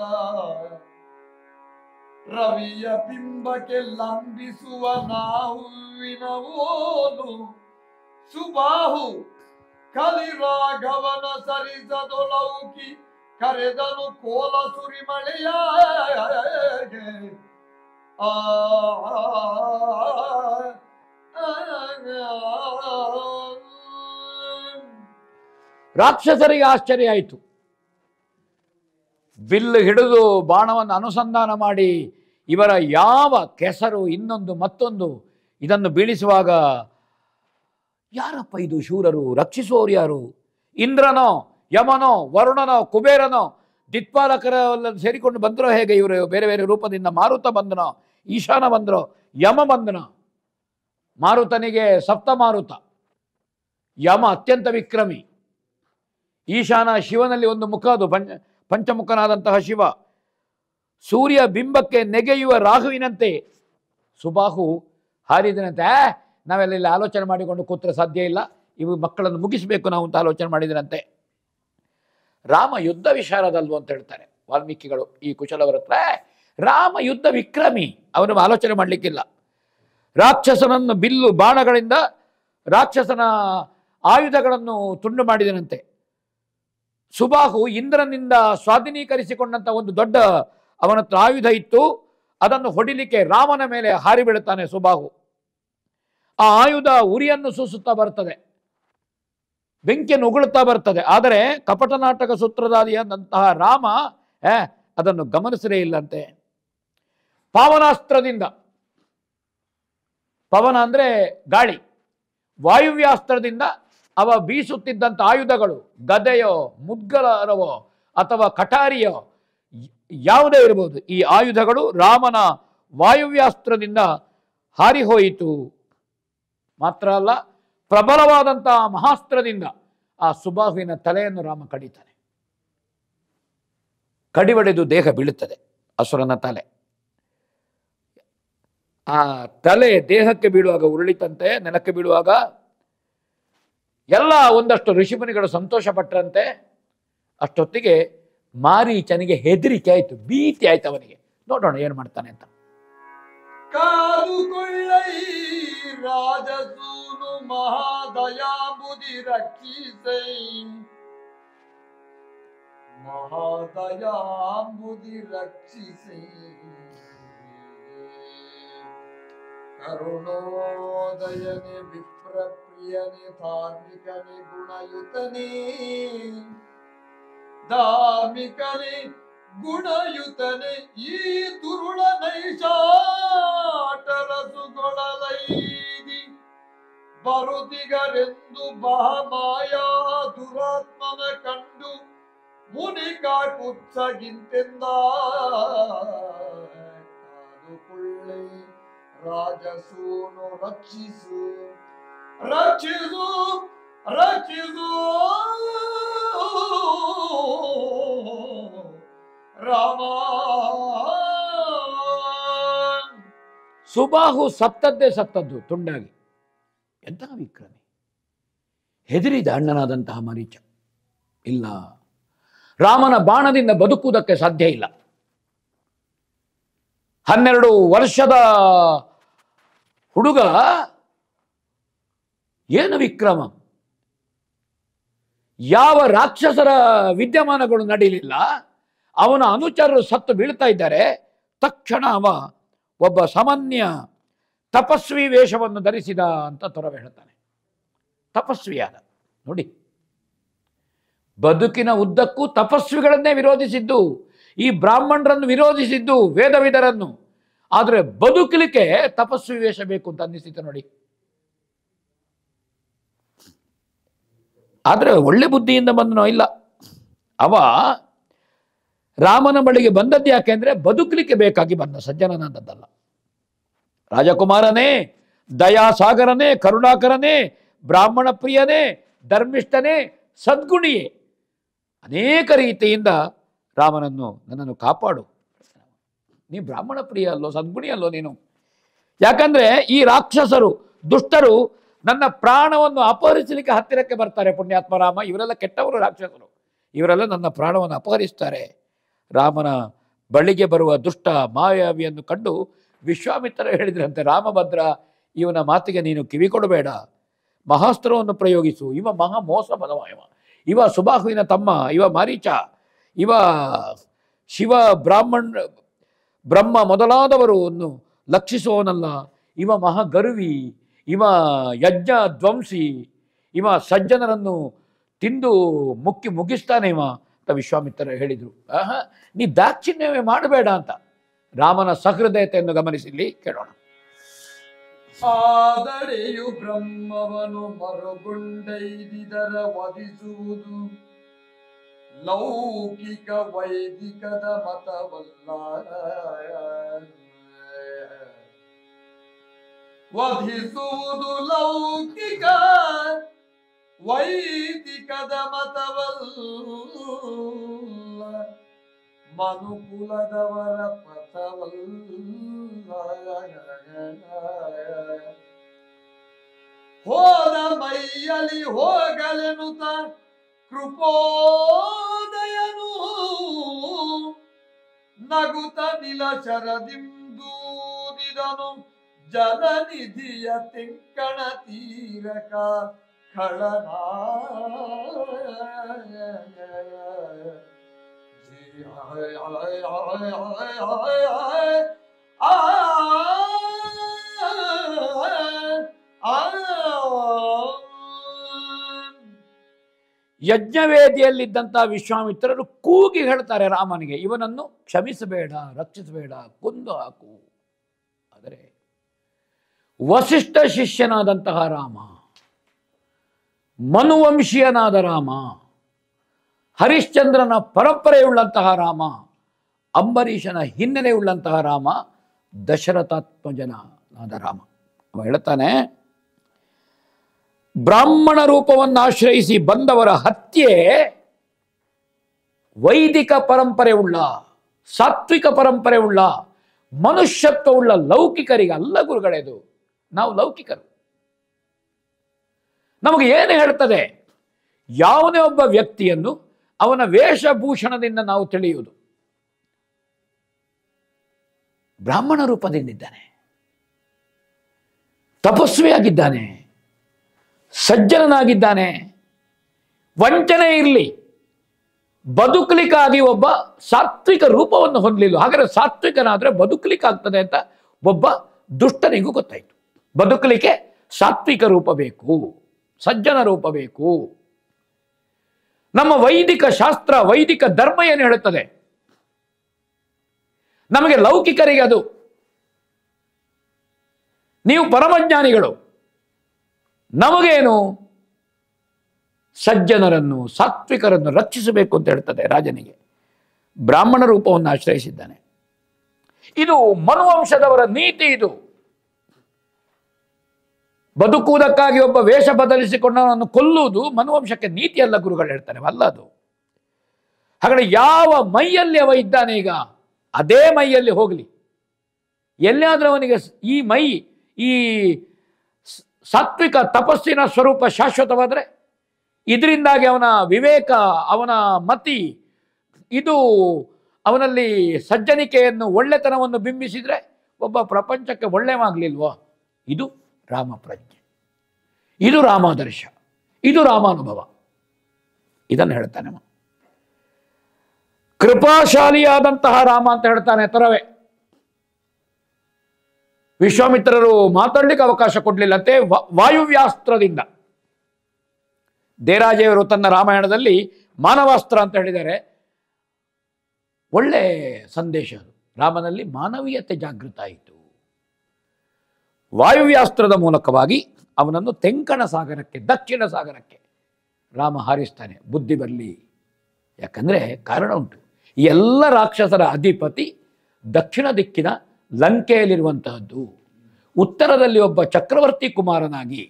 ರವಿಯ ಬಿಂಬಕ್ಕೆ ಲಂಬಿಸುವ ನಾಹುವಿನ ಓಲು ಸುಬಾಹು ಕಲಿರಾಘವನ ಸರಿಸದೊಳೌಕಿ ಕರೆದನು ಕೋಲ ಸುರಿಮಳೆಯ ಆ ರಾಕ್ಷಸರಿಗೆ ಆಶ್ಚರ್ಯ ಆಯಿತು. ಬಿಲ್ಲು ಹಿಡಿದು ಬಾಣವನ್ನು ಅನುಸಂಧಾನ ಮಾಡಿ ಇವರ ಯಾವ ಕೆಸರು ಇನ್ನೊಂದು ಮತ್ತೊಂದು ಇದನ್ನು ಬೀಳಿಸುವಾಗ ಯಾರಪ್ಪ ಇದು ಶೂರರು, ರಕ್ಷಿಸುವವರು ಯಾರು? ಇಂದ್ರನೋ, ಯಮನೋ, ವರುಣನೋ, ಕುಬೇರನೋ, ದಿಕ್ಪಾಲಕರೆಲ್ಲ ಸೇರಿಕೊಂಡು ಬಂದರೋ ಹೇಗೆ? ಇವರು ಬೇರೆ ಬೇರೆ ರೂಪದಿಂದ ಮಾರುತ ಬಂದನೋ, ಈಶಾನ ಬಂದರೋ, ಯಮ ಬಂದನೋ? ಮಾರುತನಿಗೆ ಸಪ್ತ ಮಾರುತ, ಯಮ ಅತ್ಯಂತ ವಿಕ್ರಮಿ, ಈಶಾನ ಶಿವನಲ್ಲಿ ಒಂದು ಮುಖ, ಅದು ಪಂಚಮುಖನಾದಂತಹ ಶಿವ. ಸೂರ್ಯ ಬಿಂಬಕ್ಕೆ ನೆಗೆಯುವ ರಾಹುವಿನಂತೆ ಸುಬಾಹು ಹಾರಿದನಂತೆ. ನಾವೆಲ್ಲ ಇಲ್ಲಿ ಆಲೋಚನೆ ಮಾಡಿಕೊಂಡು ಕೂತ್ರೆ ಸಾಧ್ಯ ಇಲ್ಲ, ಇವು ಮಕ್ಕಳನ್ನು ಮುಗಿಸಬೇಕು ನಾವು ಅಂತ ಆಲೋಚನೆ ಮಾಡಿದರಂತೆ. ರಾಮ ಯುದ್ಧ ವಿಶಾರದಲ್ವ ಅಂತ ಹೇಳ್ತಾರೆ ವಾಲ್ಮೀಕಿಗಳು ಈ ಕುಶಲವರ ಹತ್ರ. ರಾಮ ಯುದ್ಧ ವಿಕ್ರಮಿ, ಅವನು ಆಲೋಚನೆ ಮಾಡಲಿಕ್ಕಿಲ್ಲ. ರಾಕ್ಷಸನನ್ನು ಬಿಲ್ಲು ಬಾಣಗಳಿಂದ ರಾಕ್ಷಸನ ಆಯುಧಗಳನ್ನು ತುಂಡು ಮಾಡಿದನಂತೆ. ಸುಬಾಹು ಇಂದ್ರನಿಂದ ಸ್ವಾಧೀನೀಕರಿಸಿಕೊಂಡಂಥ ಒಂದು ದೊಡ್ಡ ಅವನ ಹತ್ರ ಆಯುಧ ಇತ್ತು, ಅದನ್ನು ಹೊಡಿಲಿಕ್ಕೆ ರಾಮನ ಮೇಲೆ ಹಾರಿ ಬೀಳುತ್ತಾನೆ ಸುಬಾಹು. ಆ ಆಯುಧ ಉರಿಯನ್ನು ಸೂಸುತ್ತಾ ಬರ್ತದೆ, ಬೆಂಕಿಯನ್ನು ಉಗುಳುತ್ತಾ ಬರ್ತದೆ. ಆದರೆ ಕಪಟ ನಾಟಕ ಸೂತ್ರಧಾರಿಯಾದಂತಹ ರಾಮ ಅದನ್ನು ಗಮನಿಸಲೇ ಇಲ್ಲಂತೆ. ಪಾವನಾಸ್ತ್ರದಿಂದ, ಪವನ ಅಂದರೆ ಗಾಳಿ, ವಾಯುವ್ಯಾಸ್ತ್ರದಿಂದ ಅವ ಬೀಸುತ್ತಿದ್ದಂಥ ಆಯುಧಗಳು, ಗದೆಯೋ ಮುದ್ಗಲರವೋ ಅಥವಾ ಕಟಾರಿಯೋ ಯಾವುದೇ ಇರಬಹುದು, ಈ ಆಯುಧಗಳು ರಾಮನ ವಾಯುವ್ಯಾಸ್ತ್ರದಿಂದ ಹಾರಿಹೋಯಿತು. ಮಾತ್ರ ಅಲ್ಲ, ಪ್ರಬಲವಾದಂತಹ ಮಹಾಸ್ತ್ರದಿಂದ ಆ ಸುಬಾಹುವಿನ ತಲೆಯನ್ನು ರಾಮ ಕಡಿತಾನೆ. ಕಡಿವಡೆದು ದೇಹ ಬೀಳುತ್ತದೆ, ಅಸುರನ ತಲೆ. ಆ ತಲೆ ದೇಹಕ್ಕೆ ಬೀಳುವಾಗ ಉರುಳಿತಂತೆ, ನೆಲಕ್ಕೆ ಬೀಳುವಾಗ ಎಲ್ಲ ಒಂದಷ್ಟು ಋಷಿಮುನಿಗಳು ಸಂತೋಷ ಪಟ್ಟರಂತೆ. ಅಷ್ಟೊತ್ತಿಗೆ ಮಾರೀಚನಿಗೆ ಹೆದರಿಕೆ ಆಯಿತು, ಭೀತಿ ಆಯ್ತು ಅವನಿಗೆ. ನೋಡೋಣ ಏನು ಮಾಡ್ತಾನೆ ಅಂತ. ಕಾದುಕೊಳ್ಳೈ ರಾಜಸೂನು ಮಹಾದಯಾಂಬುದಿ ರಕ್ಷಿಸೈ, ಮಹಾದಯಾಂಬುದಿ ರಕ್ಷಿಸೈ, ಕರುಣೋದಯನೆ ವಿಪ್ರಪ್ರಿಯನೆ ಧಾರ್ಮಿಕನೆ ಗುಣಯುತನೇ, ಧಾರ್ಮಿಕನೆ ಗುಣಯುತನೆ ಈ ದುರುಳ ನೈಷಾಟರಸುಗೊಳಲೈದಿ ಬರುದಿಗರೆಂದು ಬಹಮಾಯಾ ದುರಾತ್ಮನ ಕಂಡು ಮುನಿಕಾಕುತ್ಸಗಿಂತೆಂದ. ಕಾದುಕೊಳ್ಳೆ ರಾಜಸೂನು ರಕ್ಷಿಸು, ರಕ್ಷಿಸು, ರಕ್ಷಿಸು ರಾಮ. ಸುಬಾಹು ಸತ್ತದ್ದೇ ಸತ್ತದ್ದು ತುಂಡಾಗಿ. ಎಂತಹ ವಿಕ್ರಮಿ! ಹೆದರಿದ ಅಣ್ಣನಾದಂತಹ ಮಾರೀಚ. ಇಲ್ಲ, ರಾಮನ ಬಾಣದಿಂದ ಬದುಕುವುದಕ್ಕೆ ಸಾಧ್ಯ ಇಲ್ಲ. 12 ವರ್ಷದ ಹುಡುಗ, ಏನು ವಿಕ್ರಮ! ಯಾವ ರಾಕ್ಷಸರ ವಿದ್ಯಮಾನಗಳು ನಡೀಲಿಲ್ಲ, ಅವನ ಅನುಚರರು ಸತ್ತು ಬೀಳ್ತಾ ಇದ್ದಾರೆ. ತಕ್ಷಣ ಅವ ಒಬ್ಬ ಸಾಮಾನ್ಯ ತಪಸ್ವಿ ವೇಷವನ್ನು ಧರಿಸಿದ ಅಂತ ತೊರವೆ ಹೇಳ್ತಾನೆ. ತಪಸ್ವಿಯಾದ ನೋಡಿ, ಬದುಕಿನ ಉದ್ದಕ್ಕೂ ತಪಸ್ವಿಗಳನ್ನೇ ವಿರೋಧಿಸಿದ್ದು, ಈ ಬ್ರಾಹ್ಮಣರನ್ನು ವಿರೋಧಿಸಿದ್ದು, ವೇದವಿದರನ್ನು. ಆದರೆ ಬದುಕಲಿಕ್ಕೆ ತಪಸ್ವಿ ವೇಷ ಬೇಕು ಅಂತ ಅನ್ನಿಸ್ತಿತ್ತು ನೋಡಿ. ಆದರೆ ಒಳ್ಳೆ ಬುದ್ಧಿಯಿಂದ ಬಂದನೋ ಇಲ್ಲ, ಅವ ರಾಮನ ಬಳಿಗೆ ಬಂದದ್ದು ಯಾಕೆ ಅಂದರೆ ಬದುಕಲಿಕ್ಕೆ ಬೇಕಾಗಿ ಬಂದ, ಸಜ್ಜನನಾದದ್ದಲ್ಲ. ರಾಜಕುಮಾರನೇ, ದಯಾಸಾಗರನೇ, ಕರುಣಾಕರನೇ, ಬ್ರಾಹ್ಮಣ ಪ್ರಿಯನೇ, ಧರ್ಮಿಷ್ಠನೇ, ಸದ್ಗುಣಿಯೇ, ಅನೇಕ ರೀತಿಯಿಂದ ರಾಮನನ್ನು, ನನ್ನನ್ನು ಕಾಪಾಡು. ನೀ ಬ್ರಾಹ್ಮಣ ಪ್ರಿಯ ಅಲ್ಲೋ, ಸದ್ಗುಣಿ ಅಲ್ಲೋ ನೀನು. ಯಾಕಂದ್ರೆ ಈ ರಾಕ್ಷಸರು, ದುಷ್ಟರು ನನ್ನ ಪ್ರಾಣವನ್ನು ಅಪಹರಿಸಲಿಕ್ಕೆ ಹತ್ತಿರಕ್ಕೆ ಬರ್ತಾರೆ. ಪುಣ್ಯಾತ್ಮ ರಾಮ, ಇವರೆಲ್ಲ ಕೆಟ್ಟವರು ರಾಕ್ಷಸರು, ಇವರೆಲ್ಲ ನನ್ನ ಪ್ರಾಣವನ್ನು ಅಪಹರಿಸ್ತಾರೆ. ರಾಮನ ಬಳಿಗೆ ಬರುವ ದುಷ್ಟ ಮಾಯಾವಿಯನ್ನು ಕಂಡು ವಿಶ್ವಾಮಿತ್ರ ಹೇಳಿದ್ರಂತೆ, ರಾಮಭದ್ರ, ಇವನ ಮಾತಿಗೆ ನೀನು ಕಿವಿ ಕೊಡಬೇಡ. ಮಹಾಸ್ತ್ರವನ್ನು ಪ್ರಯೋಗಿಸು. ಇವ ಮಹಾ ಮೋಸ ಬಲವ. ಇವ ಸುಬಾಹುವಿನ ತಮ್ಮ, ಇವ ಮಾರೀಚ, ಇವ ಶಿವ ಬ್ರಹ್ಮ ಮೊದಲಾದವರನ್ನು ಲಕ್ಷಿಸುವವನಲ್ಲ. ಇವ ಮಹಾಗರ್ವಿ, ಇವ ಯಜ್ಞ ಧ್ವಂಸಿ, ಇವ ಸಜ್ಜನರನ್ನು ತಿಂದು ಮುಗಿಸ್ತಾನೆ ಇವ ಅಂತ ವಿಶ್ವಾಮಿತ್ರರು ಹೇಳಿದರು. ನೀ ದಾಕ್ಷಿಣ್ಯವೇ ಮಾಡಬೇಡ ಅಂತ. ರಾಮನ ಸಹೃದಯತೆಯನ್ನು ಗಮನಿಸಿಲ್ಲಿ ಕೇಳೋಣ. ಆದಡೆಯು ಬ್ರಹ್ಮವನು ಮರುಗುಂಡೈದಿದರ ವಧಿಸುವುದು ಲೌಕಿಕ ವೈದಿಕದ ಮತವಲ್ಲ. ವಧಿಸುವುದು ಲೌಕಿಕ ವೈದಿಕದ ಮತವಲ್ಲ, ಮನುಕುಲದವರ ಪಥವಲ್ಲ. ಹೋದ ಮೈಯಲಿ ಹೋಗಲೆನುತ ಕೃಪೋದಯನು ನಗುತ ನಿಲಚರದಿಂದೂದಿದನು ಜಲನಿಧಿಯ ತೆಂಕಣ ತೀರಕ ಖಳನ. ಯಜ್ಞವೇದಿಯಲ್ಲಿದ್ದಂಥ ವಿಶ್ವಾಮಿತ್ರರು ಕೂಗಿ ಹೇಳ್ತಾರೆ ರಾಮನಿಗೆ, ಇವನನ್ನು ಕ್ಷಮಿಸಬೇಡ, ರಕ್ಷಿಸಬೇಡ, ಕೊಂದು ಹಾಕು. ಆದರೆ ವಸಿಷ್ಠ ಶಿಷ್ಯನಾದಂತಹ ರಾಮ, ಮನುವಂಶೀಯನಾದ ರಾಮ, ಹರಿಶ್ಚಂದ್ರನ ಪರಂಪರೆಯುಳ್ಳಂತಹ ರಾಮ, ಅಂಬರೀಷನ ಹಿನ್ನೆಲೆಯುಳ್ಳಂತಹ ರಾಮ, ದಶರಥಾತ್ಮಜನಾದ ರಾಮ. ಅವ ಹೇಳ್ತಾನೆ, ಬ್ರಾಹ್ಮಣ ರೂಪವನ್ನು ಆಶ್ರಯಿಸಿ ಬಂದವರ ಹತ್ಯೆ ವೈದಿಕ ಪರಂಪರೆ ಉಳ್ಳ, ಸಾತ್ವಿಕ ಪರಂಪರೆ ಉಳ್ಳ, ಮನುಷ್ಯತ್ವವುಳ್ಳ ಲೌಕಿಕರಿಗೆ ಅಲ್ಲ ಗುರುಗಳೆದು. ನಾವು ಲೌಕಿಕರು. ನಮಗೆ ಏನು ಹೇಳ್ತದೆ? ಯಾವುದೇ ಒಬ್ಬ ವ್ಯಕ್ತಿಯನ್ನು ಅವನ ವೇಷಭೂಷಣದಿಂದ ನಾವು ತಿಳಿಯುವುದು. ಬ್ರಾಹ್ಮಣ ರೂಪದಿಂದಿದ್ದಾನೆ, ತಪಸ್ವಿಯಾಗಿದ್ದಾನೆ, ಸಜ್ಜನನಾಗಿದ್ದಾನೆ, ವಂಚನೆ ಇರಲಿ, ಬದುಕಲಿಕ್ಕಾಗಿ ಒಬ್ಬ ಸಾತ್ವಿಕ ರೂಪವನ್ನು ಹೊಂದಲಿಲ್ಲ. ಹಾಗಾದರೆ ಸಾತ್ವಿಕನಾದರೆ ಬದುಕಲಿಕ್ಕಾಗ್ತದೆ ಅಂತ ಒಬ್ಬ ದುಷ್ಟನಿಗೂ ಗೊತ್ತಾಯಿತು. ಬದುಕಲಿಕ್ಕೆ ಸಾತ್ವಿಕ ರೂಪ ಬೇಕು, ಸಜ್ಜನ ರೂಪ ಬೇಕು. ನಮ್ಮ ವೈದಿಕ ಶಾಸ್ತ್ರ, ವೈದಿಕ ಧರ್ಮ ಏನು ಹೇಳುತ್ತದೆ? ನಮಗೆ ಲೌಕಿಕರಿಗೆ ಅದು, ನೀವು ಪರಮಜ್ಞಾನಿಗಳು, ನಮಗೇನು ಸಜ್ಜನರನ್ನು, ಸಾತ್ವಿಕರನ್ನು ರಕ್ಷಿಸಬೇಕು ಅಂತ ಹೇಳ್ತದೆ ರಾಜನಿಗೆ. ಬ್ರಾಹ್ಮಣ ರೂಪವನ್ನು ಆಶ್ರಯಿಸಿದ್ದಾನೆ. ಇದು ಮನುವಂಶದವರ ನೀತಿ. ಇದು ಬದುಕುವುದಕ್ಕಾಗಿ ಒಬ್ಬ ವೇಷ ಬದಲಿಸಿಕೊಂಡವನನ್ನು ಕೊಲ್ಲುವುದು ಮನುವಂಶಕ್ಕೆ ನೀತಿ ಅಲ್ಲ, ಗುರುಗಳು ಹೇಳ್ತಾರೆ, ಅಲ್ಲ ಅದು. ಹಾಗಾದರೆ ಯಾವ ಮೈಯಲ್ಲಿ ಅವ ಇದ್ದಾನೆ ಈಗ ಅದೇ ಮೈಯಲ್ಲಿ ಹೋಗಲಿ. ಎಲ್ಲಿಯಾದರೂ ಅವನಿಗೆ ಈ ಮೈ, ಈ ಸಾತ್ವಿಕ ತಪಸ್ಸಿನ ಸ್ವರೂಪ ಶಾಶ್ವತವಾದರೆ, ಇದರಿಂದಾಗಿ ಅವನ ವಿವೇಕ, ಅವನ ಮತಿ, ಇದು ಅವನಲ್ಲಿ ಸಜ್ಜನಿಕೆಯನ್ನು, ಒಳ್ಳೆತನವನ್ನು ಬಿಂಬಿಸಿದರೆ ಒಬ್ಬ ಪ್ರಪಂಚಕ್ಕೆ ಒಳ್ಳೆಯವಾಗಲಿಲ್ವೋ? ಇದು ರಾಮ ಪ್ರಜ್ಞೆ, ಇದು ರಾಮಾದರ್ಶ, ಇದು ರಾಮಾನುಭವ. ಇದನ್ನು ಹೇಳ್ತಾನೆ. ಕೃಪಾಶಾಲಿಯಾದಂತಹ ರಾಮ ಅಂತ ಹೇಳ್ತಾನೆ ತರವೇ. ವಿಶ್ವಾಮಿತ್ರರು ಮಾತಾಡ್ಲಿಕ್ಕೆ ಅವಕಾಶ ಕೊಡಲಿಲ್ಲಂತೆ. ವಾಯುವ್ಯಾಸ್ತ್ರದಿಂದ ದೇರಾಜೆಯವರು ತನ್ನ ರಾಮಾಯಣದಲ್ಲಿ ಮಾನವಾಸ್ತ್ರ ಅಂತ ಹೇಳಿದ್ದಾರೆ. ಒಳ್ಳೆ ಸಂದೇಶ ಅದು. ರಾಮನಲ್ಲಿ ಮಾನವೀಯತೆ ಜಾಗೃತ ಆಯಿತು. ವಾಯುವ್ಯಾಸ್ತ್ರದ ಮೂಲಕವಾಗಿ ಅವನನ್ನು ತೆಂಕಣ ಸಾಗರಕ್ಕೆ, ದಕ್ಷಿಣ ಸಾಗರಕ್ಕೆ ರಾಮ ಹಾರಿಸ್ತಾನೆ. ಬುದ್ಧಿ ಬರಲಿ. ಯಾಕಂದರೆ ಕಾರಣ ಉಂಟು. ಈ ಎಲ್ಲ ರಾಕ್ಷಸರ ಅಧಿಪತಿ ದಕ್ಷಿಣ ದಿಕ್ಕಿನ ಲಂಕೆಯಲ್ಲಿರುವಂತಹದ್ದು. ಉತ್ತರದಲ್ಲಿ ಒಬ್ಬ ಚಕ್ರವರ್ತಿ ಕುಮಾರನಾಗಿ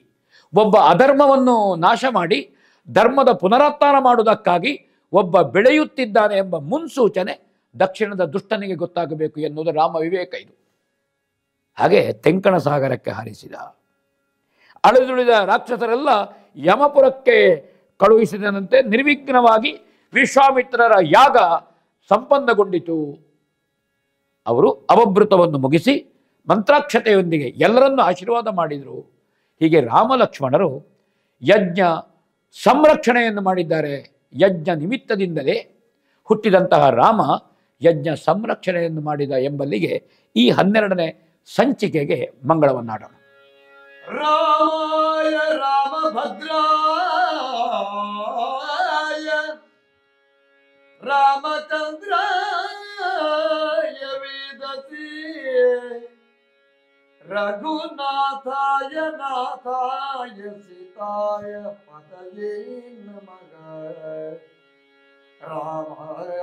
ಒಬ್ಬ ಅಧರ್ಮವನ್ನು ನಾಶ ಮಾಡಿ ಧರ್ಮದ ಪುನರುತ್ಥಾನ ಮಾಡುವುದಕ್ಕಾಗಿ ಒಬ್ಬ ಬೆಳೆಯುತ್ತಿದ್ದಾನೆ ಎಂಬ ಮುನ್ಸೂಚನೆ ದಕ್ಷಿಣದ ದುಷ್ಟನಿಗೆ ಗೊತ್ತಾಗಬೇಕು ಎನ್ನುವುದು ರಾಮ ವಿವೇಕ. ಇದು ಹಾಗೆ ತೆಂಕಣ ಸಾಗರಕ್ಕೆ ಹಾರಿಸಿದ. ಅಳೆದುಳಿದ ರಾಕ್ಷಸರೆಲ್ಲ ಯಮಪುರಕ್ಕೆ ಕಳುಹಿಸಿದಂತೆ ನಿರ್ವಿಘ್ನವಾಗಿ ವಿಶ್ವಾಮಿತ್ರರ ಯಾಗ ಸಂಪನ್ನಗೊಂಡಿತು. ಅವರು ಅವಭೃತವನ್ನು ಮುಗಿಸಿ ಮಂತ್ರಾಕ್ಷತೆಯೊಂದಿಗೆ ಎಲ್ಲರನ್ನೂ ಆಶೀರ್ವಾದ ಮಾಡಿದರು. ಹೀಗೆ ರಾಮ ಲಕ್ಷ್ಮಣರು ಯಜ್ಞ ಸಂರಕ್ಷಣೆಯನ್ನು ಮಾಡಿದ್ದಾರೆ. ಯಜ್ಞ ನಿಮಿತ್ತದಿಂದಲೇ ಹುಟ್ಟಿದಂತಹ ರಾಮ ಯಜ್ಞ ಸಂರಕ್ಷಣೆಯನ್ನು ಮಾಡಿದ ಎಂಬಲ್ಲಿಗೆ ಈ 12ನೇ ಸಂಚಿಕೆಗೆ ಮಂಗಳವನ್ನಾಡೋಣ. ರಾಮಾಯ ರಾಮಭದ್ರಾಯ ರಾಮಚಂದ್ರಾಯ ವೇದಸಿ ರಘುನಾಥಾಯ ನಾಥಾಯ ಸೀತಾಯ ಪತಯೇ ನಮಃ. ರಾಮಾಯ